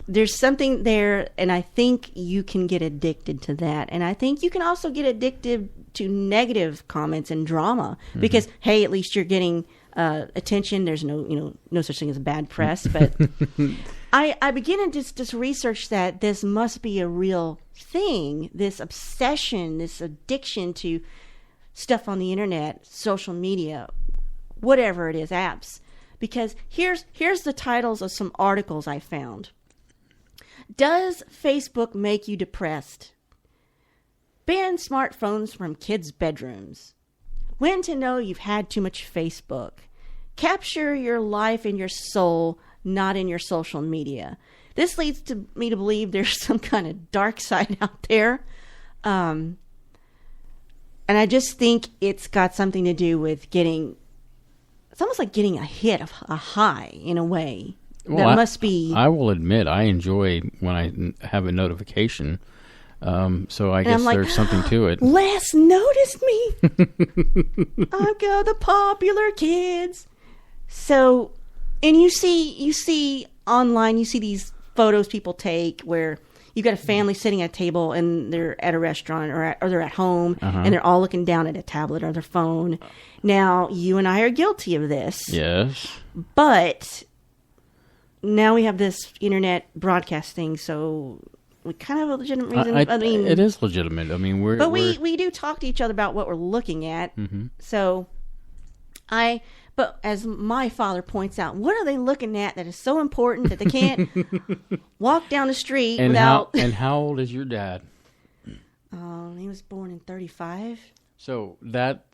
There's something there, and I think you can get addicted to that. And I think you can also get addicted to negative comments and drama because, hey, at least you're getting attention. There's no such thing as bad press. But I begin to just research that this must be a real thing, this obsession, this addiction to stuff on the internet, social media, whatever it is, apps. Because here's the titles of some articles I found. Does Facebook make you depressed? Ban smartphones from kids' bedrooms. When to know you've had too much Facebook. Capture your life in your soul, not in your social media. This leads to me to believe there's some kind of dark side out there. And I just think it's got something to do with it's almost like getting a hit, a high in a way. Well, that must be... I will admit, I enjoy when I have a notification. So I guess there's something to it. Les noticed me. I've got the popular kids. So And you see online, you see these photos people take where you've got a family sitting at a table and they're at a restaurant or they're at home and they're all looking down at a tablet or their phone. Now, you and I are guilty of this. Yes. But now we have this internet broadcast thing, so we kind of have a legitimate reason. I mean, it is legitimate. I mean, we do talk to each other about what we're looking at. Mm-hmm. So but as my father points out, what are they looking at that is so important that they can't walk down the street without... And how old is your dad? He was born in 1935. So that,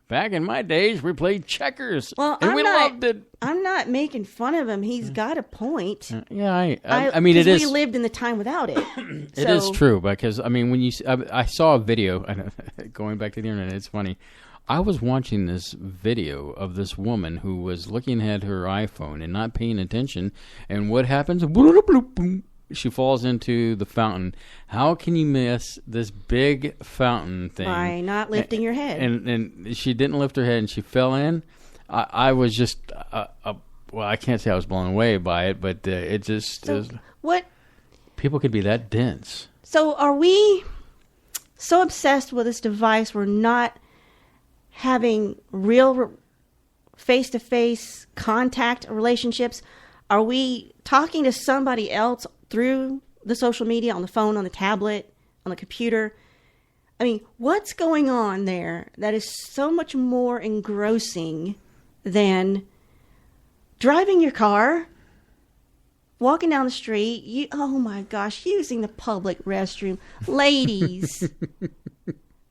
back in my days, we played checkers. Well, and we loved it. I'm not making fun of him. He's got a point. Yeah, I mean, it is. We lived in the time without it. It is true, because, I mean, when I saw a video, going back to the internet, it's funny. I was watching this video of this woman who was looking at her iPhone and not paying attention, and what happens? She falls into the fountain. How can you miss this big fountain thing? By not lifting your head. And she didn't lift her head, and she fell in. I was just, well, I can't say I was blown away by it, but it just... what? People could be that dense. So are we so obsessed with this device we're not having real face-to-face contact relationships? Are we talking to somebody else through the social media, on the phone, on the tablet, on the computer? I mean, what's going on there that is so much more engrossing than driving your car, walking down the street, oh my gosh, using the public restroom. Ladies,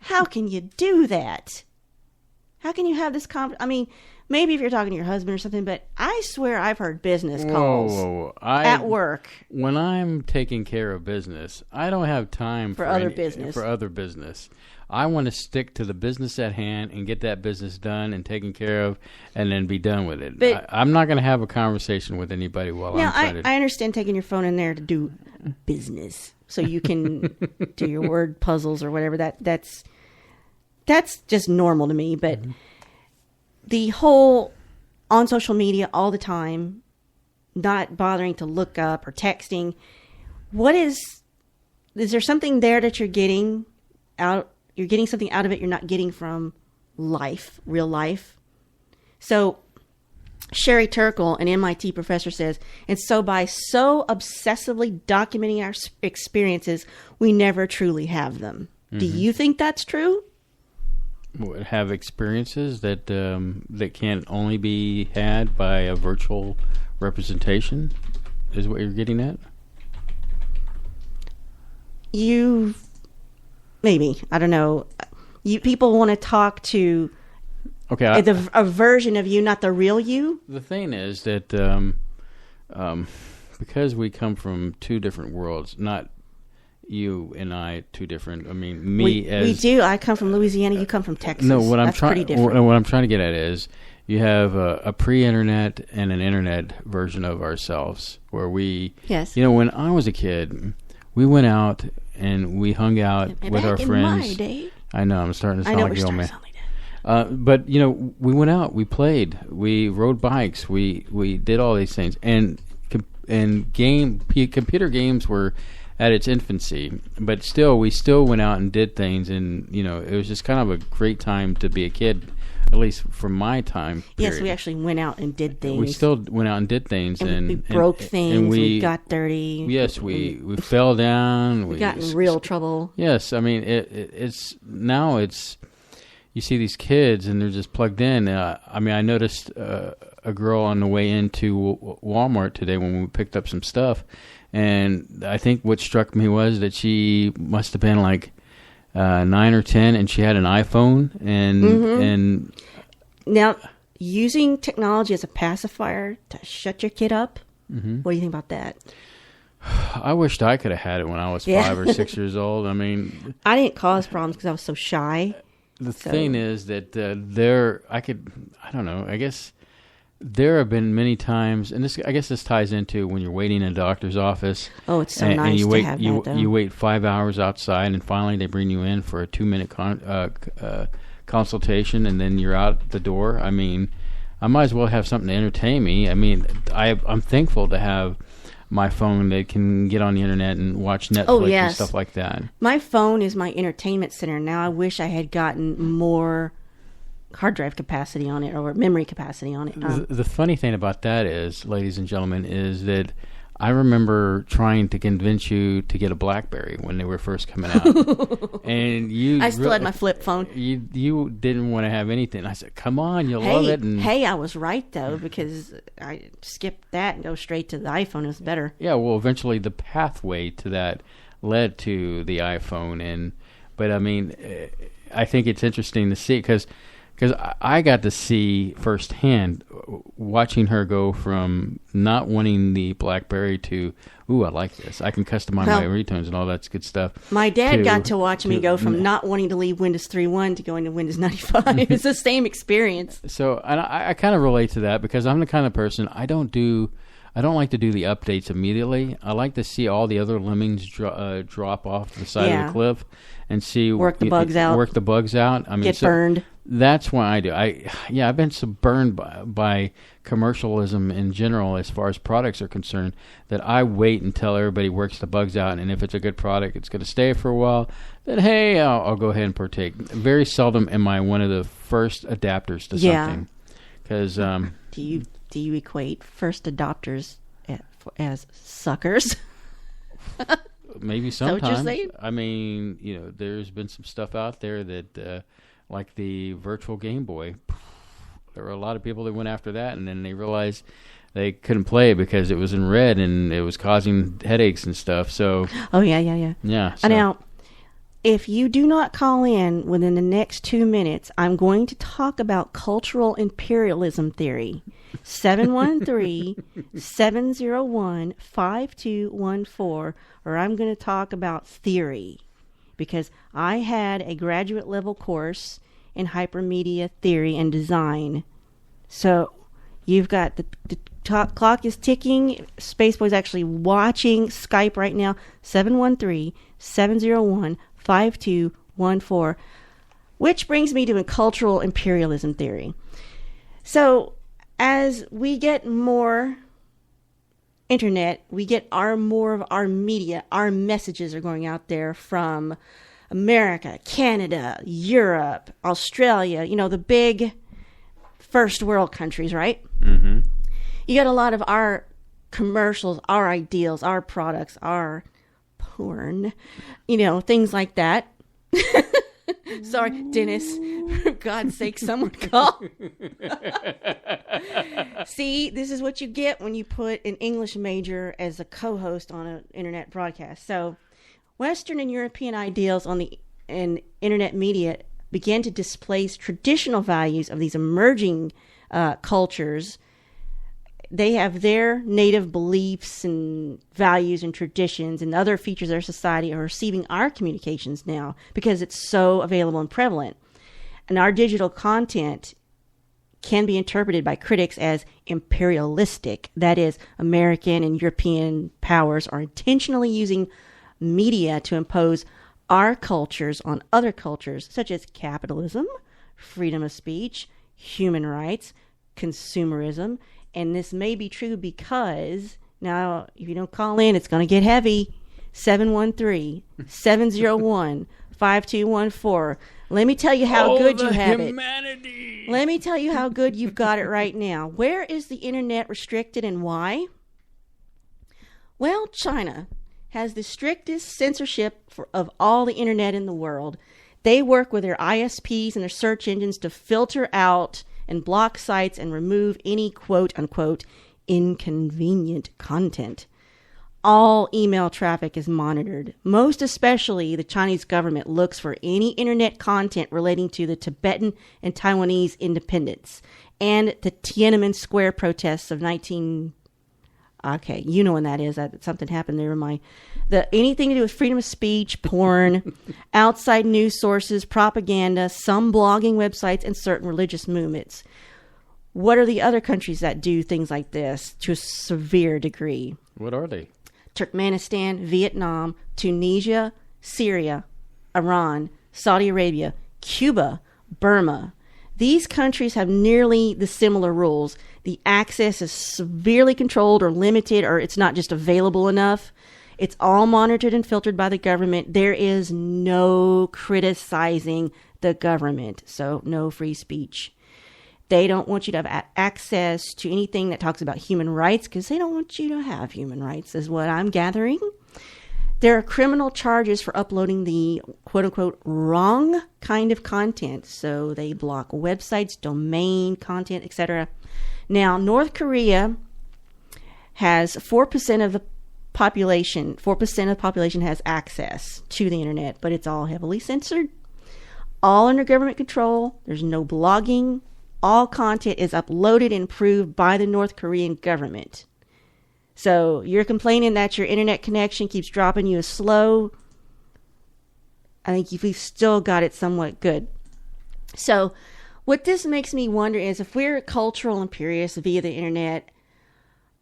how can you do that? How can you have this I mean, maybe if you're talking to your husband or something, but I swear I've heard business calls at work. When I'm taking care of business, I don't have time for other business. I want to stick to the business at hand and get that business done and taken care of, and then be done with it. But I'm not going to have a conversation with anybody while I'm trying to... I understand taking your phone in there to do business, so you can do your word puzzles or whatever. That's just normal to me, but the whole on social media all the time, not bothering to look up or texting, is there something there that you're getting out? You're getting something out of it you're not getting from life, real life. So Sherry Turkle, an MIT professor, says, and so by so obsessively documenting our experiences, we never truly have them. Mm-hmm. Do you think that's true? Have experiences that that can't only be had by a virtual representation, is what you're getting at? Maybe, I don't know. People want to talk to a version of you, not the real you. The thing is that because we come from two different worlds, not you and I, two different. I mean, we do. I come from Louisiana. You come from Texas. No, what I'm trying to get at is you have a pre-internet and an internet version of ourselves, where we. Yes. When I was a kid, we went out and we hung out with our friends. In my day. I know. I'm starting to sound like the old man. But we went out. We played. We rode bikes. We did all these things, and computer games were at its infancy, but we still went out and did things, and it was just kind of a great time to be a kid, at least from my time period. Yes, we actually went out and did things. We still went out and did things, and we broke things, and we got dirty. Yes, we fell down. We got in real trouble. Yes, I mean it's you see these kids and they're just plugged in. I mean, I noticed a girl on the way into Walmart today when we picked up some stuff. And I think what struck me was that she must have been like 9 or 10, and she had an iPhone. And now, using technology as a pacifier to shut your kid up, what do you think about that? I wished I could have had it when I was 5 or 6 years old. I mean, I didn't cause problems because I was so shy. The thing is that I don't know, I guess there have been many times, and I guess this ties into when you're waiting in a doctor's office. Oh, it's so nice to have that, though. You wait 5 hours outside, and finally they bring you in for a 2-minute consultation, and then you're out the door. I mean, I might as well have something to entertain me. I mean, I'm thankful to have my phone that can get on the internet and watch Netflix and stuff like that. My phone is my entertainment center. Now I wish I had gotten more hard drive capacity on it or memory capacity on it. The funny thing about that is, ladies and gentlemen, is that I remember trying to convince you to get a BlackBerry when they were first coming out, and I still had my flip phone. You didn't want to have anything. I said, "Come on, you'll love it." And I was right though, because I skipped that and go straight to the iPhone. It was better. Yeah, well, eventually the pathway to that led to the iPhone, but I mean, I think it's interesting to see because I got to see firsthand watching her go from not wanting the BlackBerry to, ooh, I like this. I can customize my ringtones and all that good stuff. My dad got to watch me go from not wanting to leave Windows 3.1 to going to Windows 95. It's the same experience. So I kind of relate to that because I'm the kind of person, I don't like to do the updates immediately. I like to see all the other lemmings drop off the side of the cliff and see work the bugs out. I mean, get burned. That's what I do. I've been so burned by commercialism in general as far as products are concerned that I wait until everybody works the bugs out, and if it's a good product, it's going to stay for a while. Then hey, I'll go ahead and partake. Very seldom am I one of the first adapters to something. Because do you equate first adopters as suckers? Maybe sometimes. Is that what you're saying? I mean, there's been some stuff out there that, like the virtual Game Boy, there were a lot of people that went after that, and then they realized they couldn't play it because it was in red and it was causing headaches and stuff. So. Oh yeah. So. Now, if you do not call in within the next 2 minutes, I'm going to talk about cultural imperialism theory. 713-701-5214, or I'm going to talk about theory, because I had a graduate level course in hypermedia theory and design. So you've got the clock is ticking. Spaceboy's actually watching Skype right now. 713-701-5214, which brings me to a cultural imperialism theory. So as we get more internet, we get more of our media, our messages are going out there from America, Canada, Europe, Australia, the big first world countries, right? Mm-hmm. You got a lot of our commercials, our ideals, our products, our porn, things like that. Sorry, Dennis. For God's sake, someone call. See, this is what you get when you put an English major as a co-host on an internet broadcast. So, Western and European ideals in internet media began to displace traditional values of these emerging cultures. They have their native beliefs and values and traditions and other features of their society are receiving our communications now because it's so available and prevalent. And our digital content can be interpreted by critics as imperialistic. That is, American and European powers are intentionally using media to impose our cultures on other cultures, such as capitalism, freedom of speech, human rights, consumerism. And this may be true because, now, if you don't call in, it's going to get heavy. 713-701-5214. Let me tell you how good you have humanity. It. Let me tell you how good you've got it right now. Where is the internet restricted and why? Well, China has the strictest censorship of all the internet in the world. They work with their ISPs and their search engines to filter out and block sites and remove any quote-unquote inconvenient content. All email traffic is monitored. Most especially, the Chinese government looks for any internet content relating to the Tibetan and Taiwanese independence and the Tiananmen Square protests of Okay, you know when that is. Something happened there. Anything to do with freedom of speech, porn, outside news sources, propaganda, some blogging websites, and certain religious movements. What are the other countries that do things like this to a severe degree? What are they? Turkmenistan, Vietnam, Tunisia, Syria, Iran, Saudi Arabia, Cuba, Burma. These countries have nearly the similar rules. The access is severely controlled or limited, or it's not just available enough. It's all monitored and filtered by the government. There is no criticizing the government, so no free speech. They don't want you to have access to anything that talks about human rights because they don't want you to have human rights, is what I'm gathering. There are criminal charges for uploading the quote-unquote wrong kind of content. So they block websites, domain content, etc. Now, North Korea has 4% of the population. 4% of the population has access to the internet, but it's all heavily censored. All under government control. There's no blogging. All content is uploaded and approved by the North Korean government. So you're complaining that your internet connection keeps dropping you is slow. I think we've still got it somewhat good. So what this makes me wonder is if we're cultural imperialists via the internet,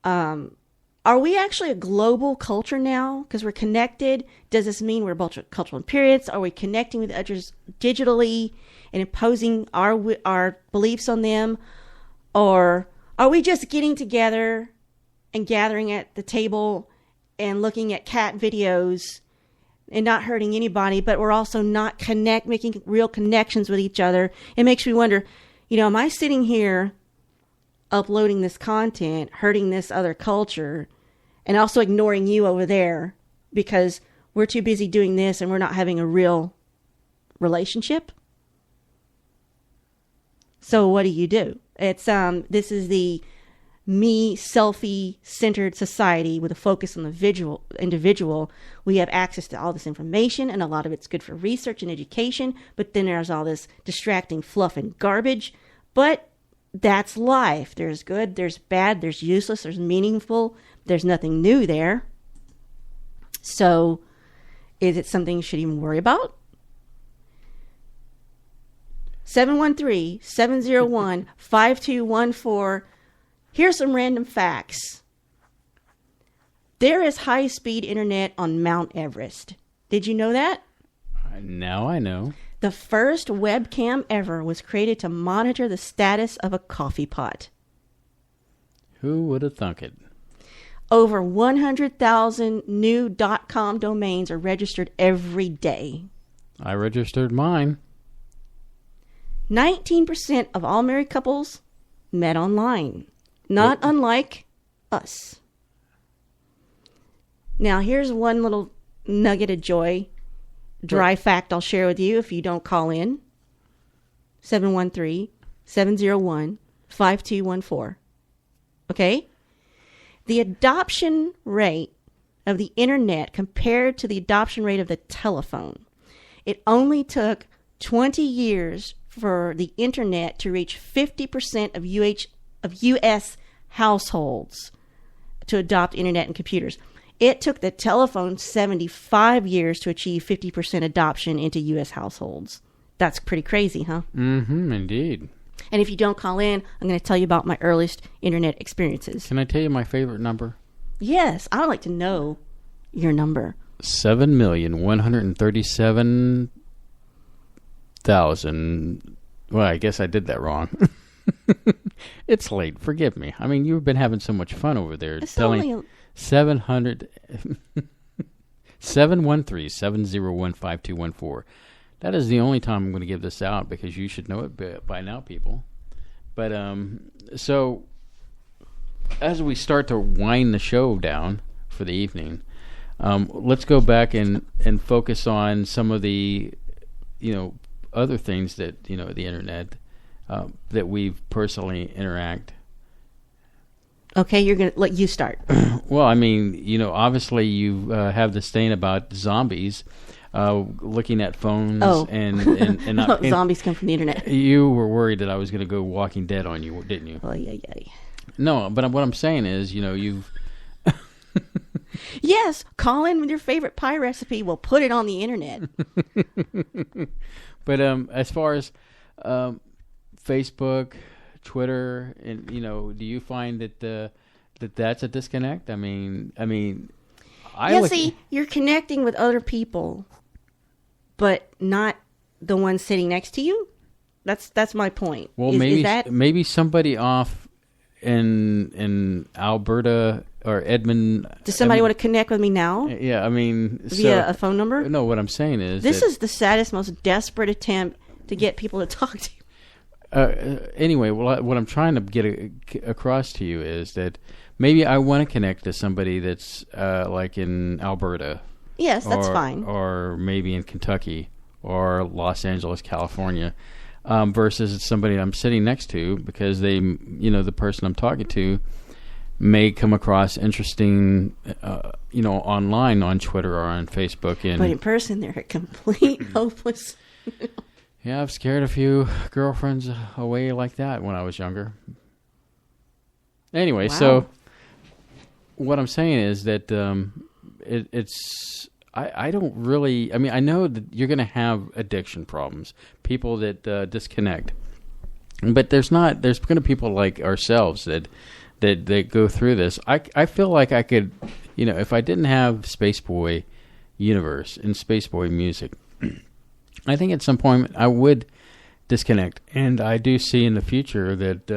are we actually a global culture now? Because we're connected. Does this mean we're a cultural imperialists? Are we connecting with others digitally and imposing our beliefs on them? Or are we just getting together and gathering at the table and looking at cat videos and not hurting anybody, but we're also not making real connections with each other? It makes me wonder, am I sitting here uploading this content, hurting this other culture, and also ignoring you over there because we're too busy doing this and we're not having a real relationship? So what do? It's this is the me, selfie-centered society with a focus on the individual. We have access to all this information, and a lot of it's good for research and education, but then there's all this distracting fluff and garbage. But that's life. There's good, there's bad, there's useless, there's meaningful. There's nothing new there. So is it something you should even worry about? 713-701-5214. Here's some random facts. There is high-speed internet on Mount Everest. Did you know that? Now I know. The first webcam ever was created to monitor the status of a coffee pot. Who would have thunk it? Over 100,000 new .com domains are registered every day. I registered mine. 19% of all married couples met online. Not unlike us. Now, here's one little nugget of joy. Dry fact I'll share with you if you don't call in. 713-701-5214. Okay? The adoption rate of the internet compared to the adoption rate of the telephone. It only took 20 years for the internet to reach 50% of U.S. households to adopt internet and computers. It took the telephone 75 years to achieve 50% adoption into U.S. households. That's pretty crazy, huh? Mm-hmm, indeed. And if you don't call in, I'm going to tell you about my earliest internet experiences. Can I tell you my favorite number? Yes, I would like to know your number. 7,137,000. Well, I guess I did that wrong. It's late. Forgive me. I mean, you've been having so much fun over there. It's telling only 713-701-5214. That is the only time I'm going to give this out because you should know it by now, people. But so as we start to wind the show down for the evening, let's go back and focus on some of the other things that the internet that we've personally interact. Okay, you're going to let you start. Well, I mean, obviously you have this thing about zombies looking at phones and not zombies come from the internet. You were worried that I was going to go Walking Dead on you, didn't you? Oh, yeah. No, but what I'm saying is, you've... Yes, call in with your favorite pie recipe. We'll put it on the internet. But as far as Facebook, Twitter, and do you find that that's a disconnect? I mean, you're connecting with other people, but not the one sitting next to you. That's my point. Well, maybe somebody off in Alberta or Edmond. Does somebody want to connect with me now? Yeah, I mean, via a phone number? No, what I'm saying is this is the saddest, most desperate attempt to get people to talk to you. Anyway, what I'm trying to get across to you is that maybe I want to connect to somebody that's like in Alberta. Yes, that's fine. Or maybe in Kentucky or Los Angeles, California, versus somebody I'm sitting next to, because they, the person I'm talking to may come across interesting, online on Twitter or on Facebook. But in person, they're a complete hopeless. Yeah, I've scared a few girlfriends away like that when I was younger. Anyway, wow. So what I'm saying is that I don't really... I mean, I know that you're going to have addiction problems, people that disconnect. But there's going to be people like ourselves that go through this. I feel like I could, if I didn't have Spaceboy Universe and Spaceboy music, I think at some point I would disconnect. And I do see in the future that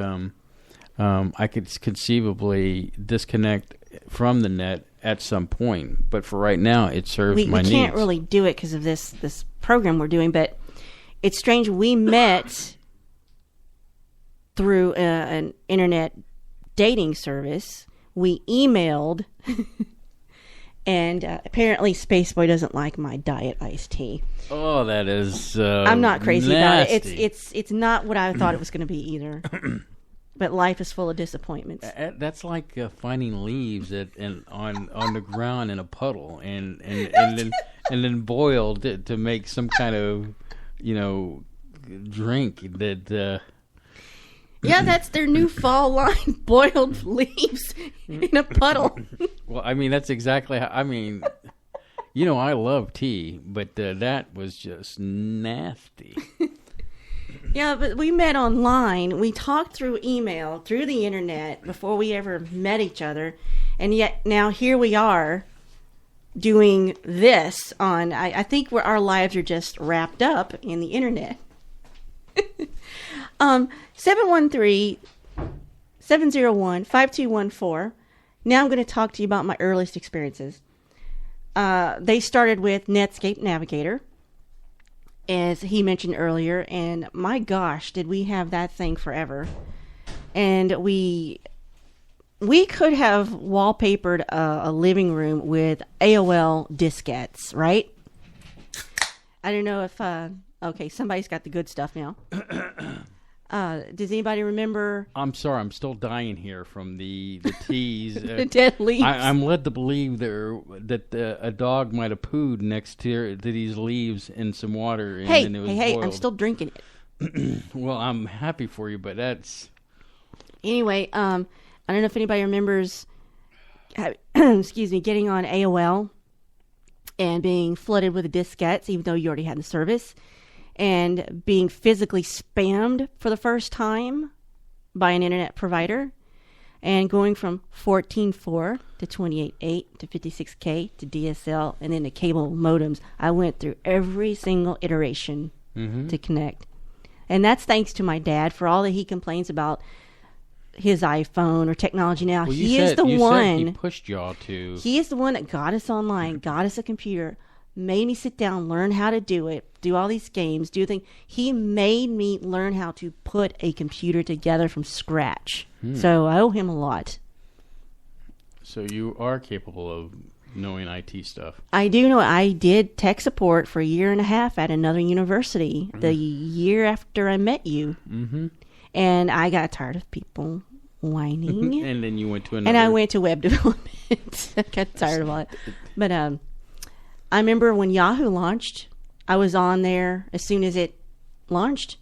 I could conceivably disconnect from the net at some point. But for right now, it serves my needs. We can't really do it because of this program we're doing. But it's strange. We met through an internet dating service. We emailed. And apparently Spaceboy doesn't like my diet iced tea. Oh, that is I'm not crazy nasty. about it. It's not what I thought it was going to be either. But life is full of disappointments. That's like finding leaves on the ground in a puddle and then boiled to make some kind of drink that. Yeah, that's their new fall line: boiled leaves in a puddle. Well, I mean, that's exactly how. I mean, I love tea, but that was just nasty. Yeah, but we met online. We talked through email, through the internet, before we ever met each other. And yet now here we are doing this on, I think our lives are just wrapped up in the internet. 713-701-5214. Now I'm going to talk to you about my earliest experiences. They started with Netscape Navigator, as he mentioned earlier, and my gosh, did we have that thing forever. And we could have wallpapered a living room with AOL diskettes, right? I don't know if... okay, somebody's got the good stuff now. Does anybody remember? I'm sorry, I'm still dying here from the teas. The dead leaves. I'm led to believe that a dog might have pooed next to these leaves in some water. And then it was boiled. I'm still drinking it. Well, I'm happy for you, but that's... Anyway, I don't know if anybody remembers, excuse me, getting on AOL and being flooded with the diskettes, even though you already had the service, and being physically spammed for the first time by an internet provider, and going from 14.4 to 28.8 to 56K to DSL and then to cable modems. I went through every single iteration to connect. And that's thanks to my dad for all that he complains about his iPhone or technology now. Well, he is the one. He pushed y'all to. He is the one that got us online, got us a computer, made me sit down, learn how to do it, do all these games, do things. He made me learn how to put a computer together from scratch. So I owe him a lot. So you are capable of knowing IT stuff. I do know. I did tech support for a year and a half at another university the year after I met you. Mm-hmm. And I got tired of people whining. And then you went to another. And I went to web development. I got tired of all it. But I remember when Yahoo launched, I was on there as soon as it launched.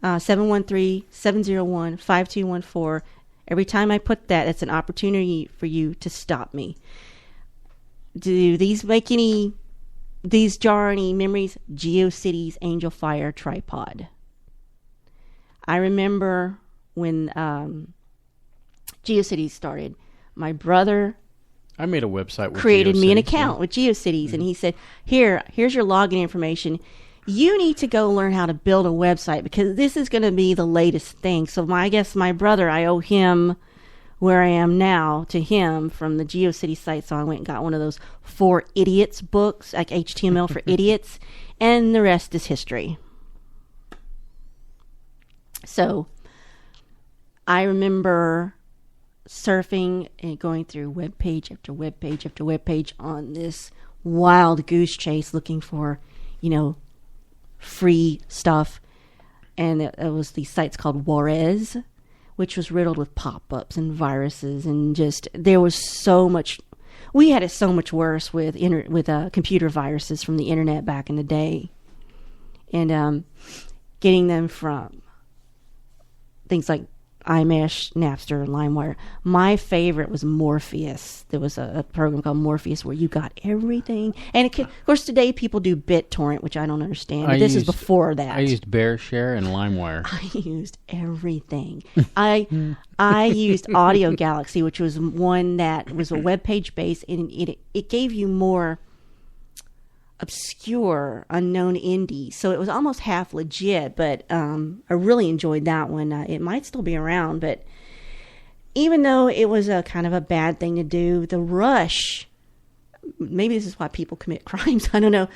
713-701-5214. Every time I put that, it's an opportunity for you to stop me. Do these jar any memories? GeoCities Angel Fire Tripod. I remember when GeoCities started, my brother I made a website with created GeoCities, me an account with GeoCities, and he said, here's your login information. You need to go learn how to build a website because this is going to be the latest thing. So I guess my brother, I owe him where I am now to him from the GeoCity site. So I went and got one of those For Idiots books, like HTML for Idiots, and the rest is history. So I remember surfing and going through web page after web page after web page on this wild goose chase looking for, free stuff. And it was these sites called Juarez, which was riddled with pop-ups and viruses, and just there was so much. We had it so much worse with computer viruses from the internet back in the day, and getting them from things like iMesh, Napster, and LimeWire. My favorite was Morpheus. There was a program called Morpheus where you got everything. And of course, today people do BitTorrent, which I don't understand. But this is before that. I used BearShare and LimeWire. I used everything. I used Audio Galaxy, which was one that was a web page based, and it gave you more obscure, unknown indie, so it was almost half legit, but I really enjoyed that one. It might still be around, but even though it was a kind of a bad thing to do, the rush, maybe this is why people commit crimes, I don't know,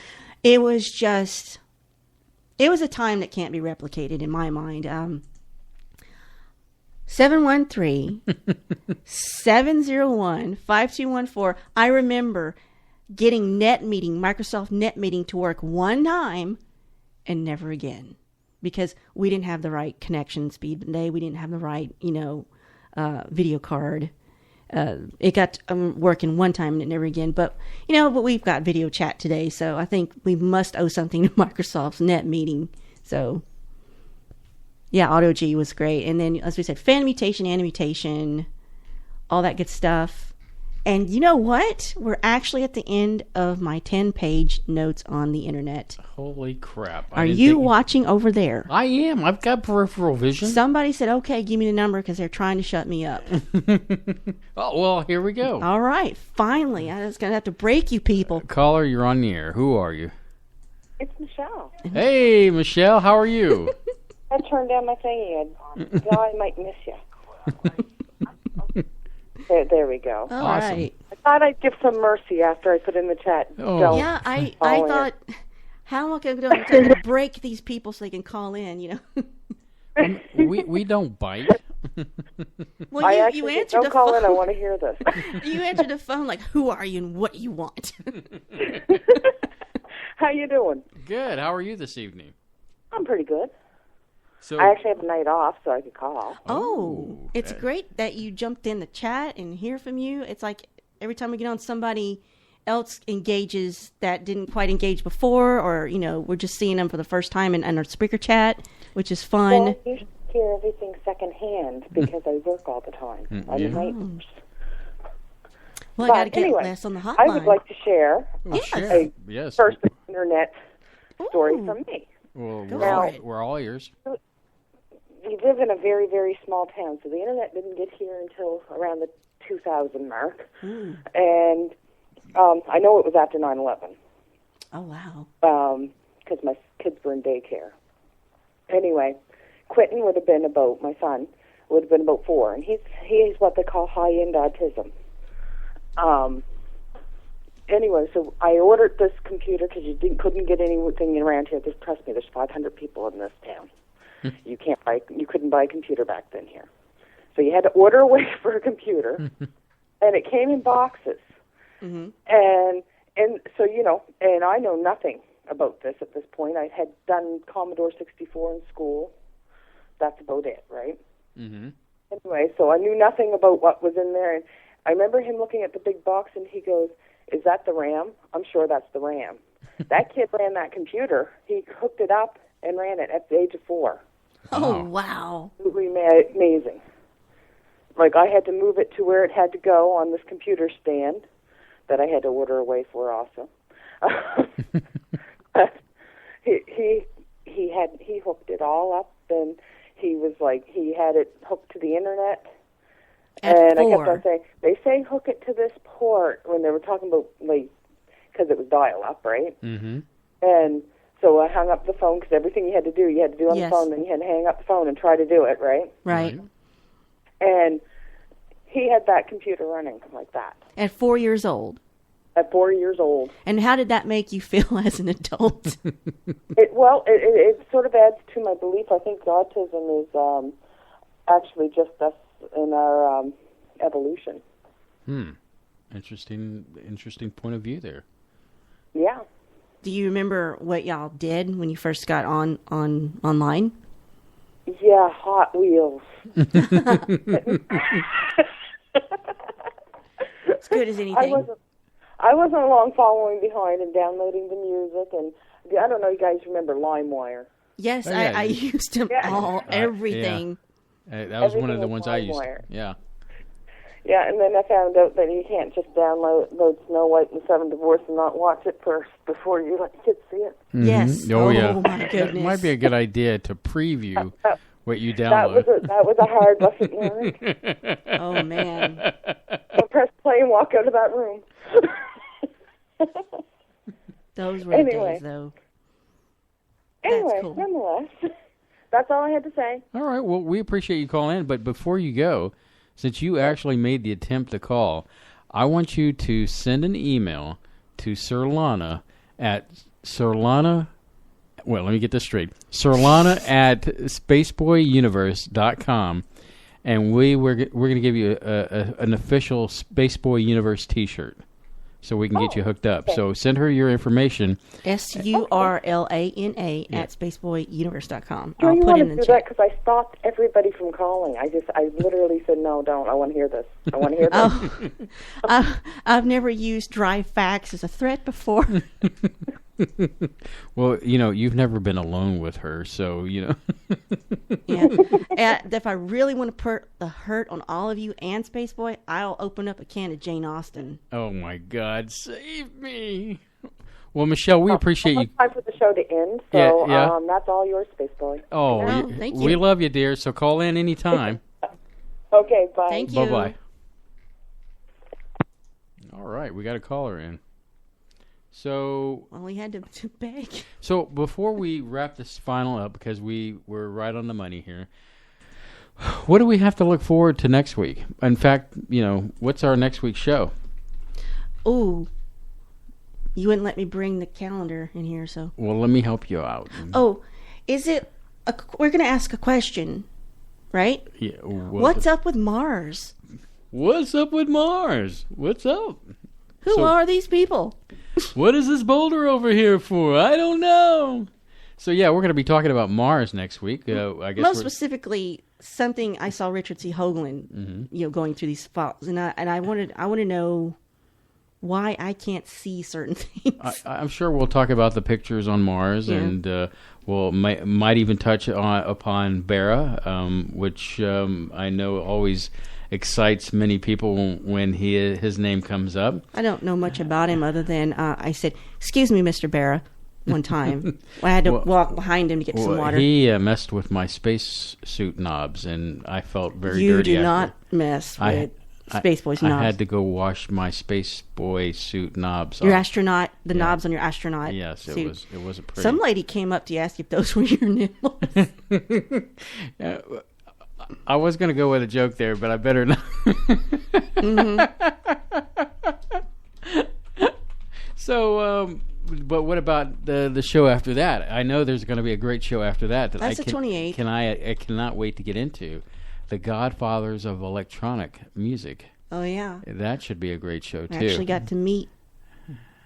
it was a time that can't be replicated in my mind. 713-701-5214. I remember getting Microsoft NetMeeting to work one time and never again because we didn't have the right connection speed today. We didn't have the right, video card. It got working one time and never again. But we've got video chat today, so I think we must owe something to Microsoft's NetMeeting. So, yeah, AutoG was great. And then, as we said, fan mutation, animutation, all that good stuff. And you know what? We're actually at the end of my 10-page notes on the internet. Holy crap. Are you watching over there? I am. I've got peripheral vision. Somebody said, okay, give me the number because they're trying to shut me up. Oh, well, here we go. All right. Finally. I was going to have to break you people. Caller, you're on the air. Who are you? It's Michelle. Hey, Michelle. How are you? I turned down my thingy. I might miss you. There we go. All Awesome. right. I thought I'd give some mercy after I put in the chat. Oh. Don't Yeah, I call in. thought, how am I going to break these people so they can call in, We don't bite. Well, I you actually answered don't the call in. I phone. want to hear this. You answered the phone like, who are you and what do you want? How you doing? Good. How are you this evening? I'm pretty good. So I actually have a night off, so I could call. Oh, it's great that you jumped in the chat and hear from you. It's like every time we get on, somebody else engages that didn't quite engage before, or, we're just seeing them for the first time in our speaker chat, which is fun. Well, you should hear everything secondhand because I work all the time. I'm a night nurse. Well, I But got to get anyway, less on the hotline. I would like to share Yes. Sure. Yes. first internet story Ooh. from me. Well, Go for it. we're all ears. We live in a very, very small town, so the internet didn't get here until around the 2000 mark. And I know it was after 9/11 Oh, wow. because my kids were in daycare. Anyway, Quentin would have been about, my son, would have been about 4, and he's what they call high-end autism. Anyway, so I ordered this computer because couldn't get anything around here. Trust me, there's 500 people in this town. You couldn't buy a computer back then here. So you had to order away for a computer, and it came in boxes. Mm-hmm. And so, and I know nothing about this at this point. I had done Commodore 64 in school. That's about it, right? Mm-hmm. Anyway, so I knew nothing about what was in there. And I remember him looking at the big box, and he goes, "Is that the RAM?" I'm sure that's the RAM. That kid ran that computer. He hooked it up and ran it at the age of 4. Oh, wow. Absolutely amazing. Like, I had to move it to where it had to go on this computer stand that I had to order away for also. he hooked it all up, and he was like, he had it hooked to the internet. At and 4. I kept on saying, they say hook it to this port when they were talking about, like, because it was dial-up, right? Mm-hmm. And So I hung up the phone because everything you had to do on the phone. Then you had to hang up the phone and try to do it, right? Right. And he had that computer running like that. At 4 years old. At 4 years old. And how did that make you feel as an adult? It sort of adds to my belief. I think autism is actually just us in our evolution. Interesting point of view there. Yeah. Do you remember what y'all did when you first got online? Yeah, Hot Wheels. As good as anything. I wasn't long following behind and downloading the music, and I don't know, you guys remember LimeWire? Yes, I used them all, everything. That was one of the ones I used. Yeah. Yeah, and then I found out that you can't just download Snow White and the Seven Dwarfs and not watch it first before you let kids see it. Mm-hmm. Yes. Oh, yeah. My goodness. It might be a good idea to preview what you download. That was a hard lesson learned. Oh, man. I'll press play and walk out of that room. Those were the days, though. Anyway, cool. Nonetheless, that's all I had to say. All right. Well, we appreciate you calling in, but before you go, since you actually made the attempt to call, I want you to send an email to Surlana at Surlana. Well, let me get this straight. Surlana at spaceboyuniverse.com, and we're going to give you an official Spaceboy Universe T-shirt, so we can get you hooked up. Okay. So send her your information. SURLANA at spaceboyuniverse.com. I'll put it in the chat. That because I stopped everybody from calling. I literally said, no, don't. I want to hear this. I want to hear this. I've never used dry facts as a threat before. Well, you've never been alone with her, so, Yeah. If I really want to put the hurt on all of you and Spaceboy, I'll open up a can of Jane Austen. Oh, my God. Save me. Well, Michelle, we appreciate you. It's time for the show to end, so that's all yours, Spaceboy. Oh, thank you. We love you, dear, so call in anytime. Okay, bye. Thank you. Bye-bye. All right, we got a caller in. So, well, we had to beg. So before we wrap this final up, because we were right on the money here, what do we have to look forward to next week? In fact, what's our next week's show? Ooh, you wouldn't let me bring the calendar in here, so. Well, let me help you out. Oh, is it? We're going to ask a question, right? Yeah. What's up with Mars? What's up with Mars? What's up? Who are these people? What is this boulder over here for? I don't know. So, yeah, we're going to be talking about Mars next week. I guess most specifically, something I saw Richard C. Hoagland, going through these files, and I want to know why I can't see certain things. I'm sure we'll talk about the pictures on Mars, and we'll might even touch upon Bera, which I know always excites many people when his name comes up. I don't know much about him other than I said, "Excuse me, Mr. Bera," one time. I had to walk behind him to get some water. He messed with my space suit knobs, and I felt very dirty. You do not mess with Spaceboy's knobs. I had to go wash my Spaceboy suit knobs your off. Astronaut, the knobs on your astronaut Yes, suit. It wasn't pretty. Some lady came up to you, ask if those were your nipples. I was going to go with a joke there, but I better not. So, but what about the show after that? I know there's going to be a great show after that. That's the 28th. I cannot wait to get into. The Godfathers of Electronic Music. Oh, yeah. That should be a great show, too. I actually got to meet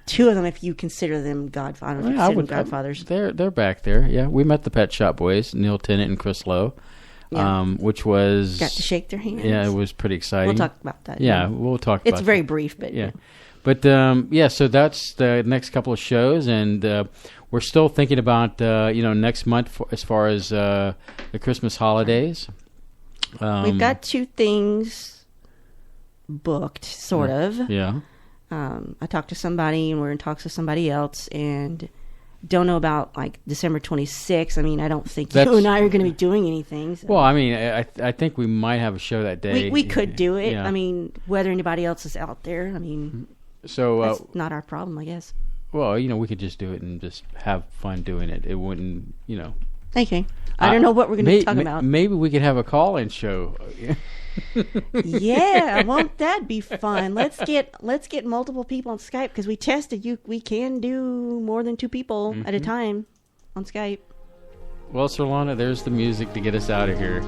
two of them, if you consider them Godfathers. Godfathers. They're back there. Yeah, we met the Pet Shop Boys, Neil Tennant and Chris Lowe. Yeah. Which was... Got to shake their hands. Yeah, it was pretty exciting. We'll talk about that. Yeah, we'll talk about it. It's very brief, but... Yeah. But, so that's the next couple of shows, and we're still thinking about, next month as far as the Christmas holidays. We've got two things booked, sort of. Yeah. I talked to somebody, and we're in talks with somebody else, and... Don't know about December 26th. I mean, I don't think you and I are going to be doing anything. So. Well, I mean, I think we might have a show that day. We could do it. Yeah. I mean, whether anybody else is out there, I mean, so that's not our problem, I guess. Well, we could just do it and just have fun doing it. It wouldn't, Okay. I don't know what we're going to talk about. Maybe we could have a call-in show. Yeah, won't that be fun? Let's get multiple people on Skype because we tested we can do more than 2 people at a time on Skype. Well, Surlana, there's the music to get us out of here.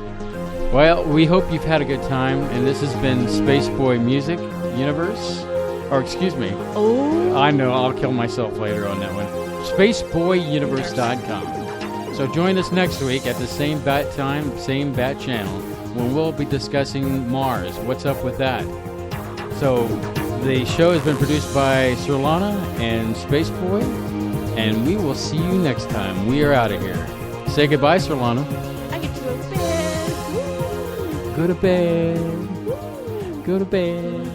Well, we hope you've had a good time, and this has been Spaceboy Music Universe. Or, excuse me. Oh. I know, I'll kill myself later on that one. SpaceboyUniverse.com. So join us next week at the same bat time, same bat channel, when we'll be discussing Mars. What's up with that? So the show has been produced by Surlana and Spaceboy, and we will see you next time. We are out of here. Say goodbye, Surlana. I get to go to bed. Go to bed. Go to bed.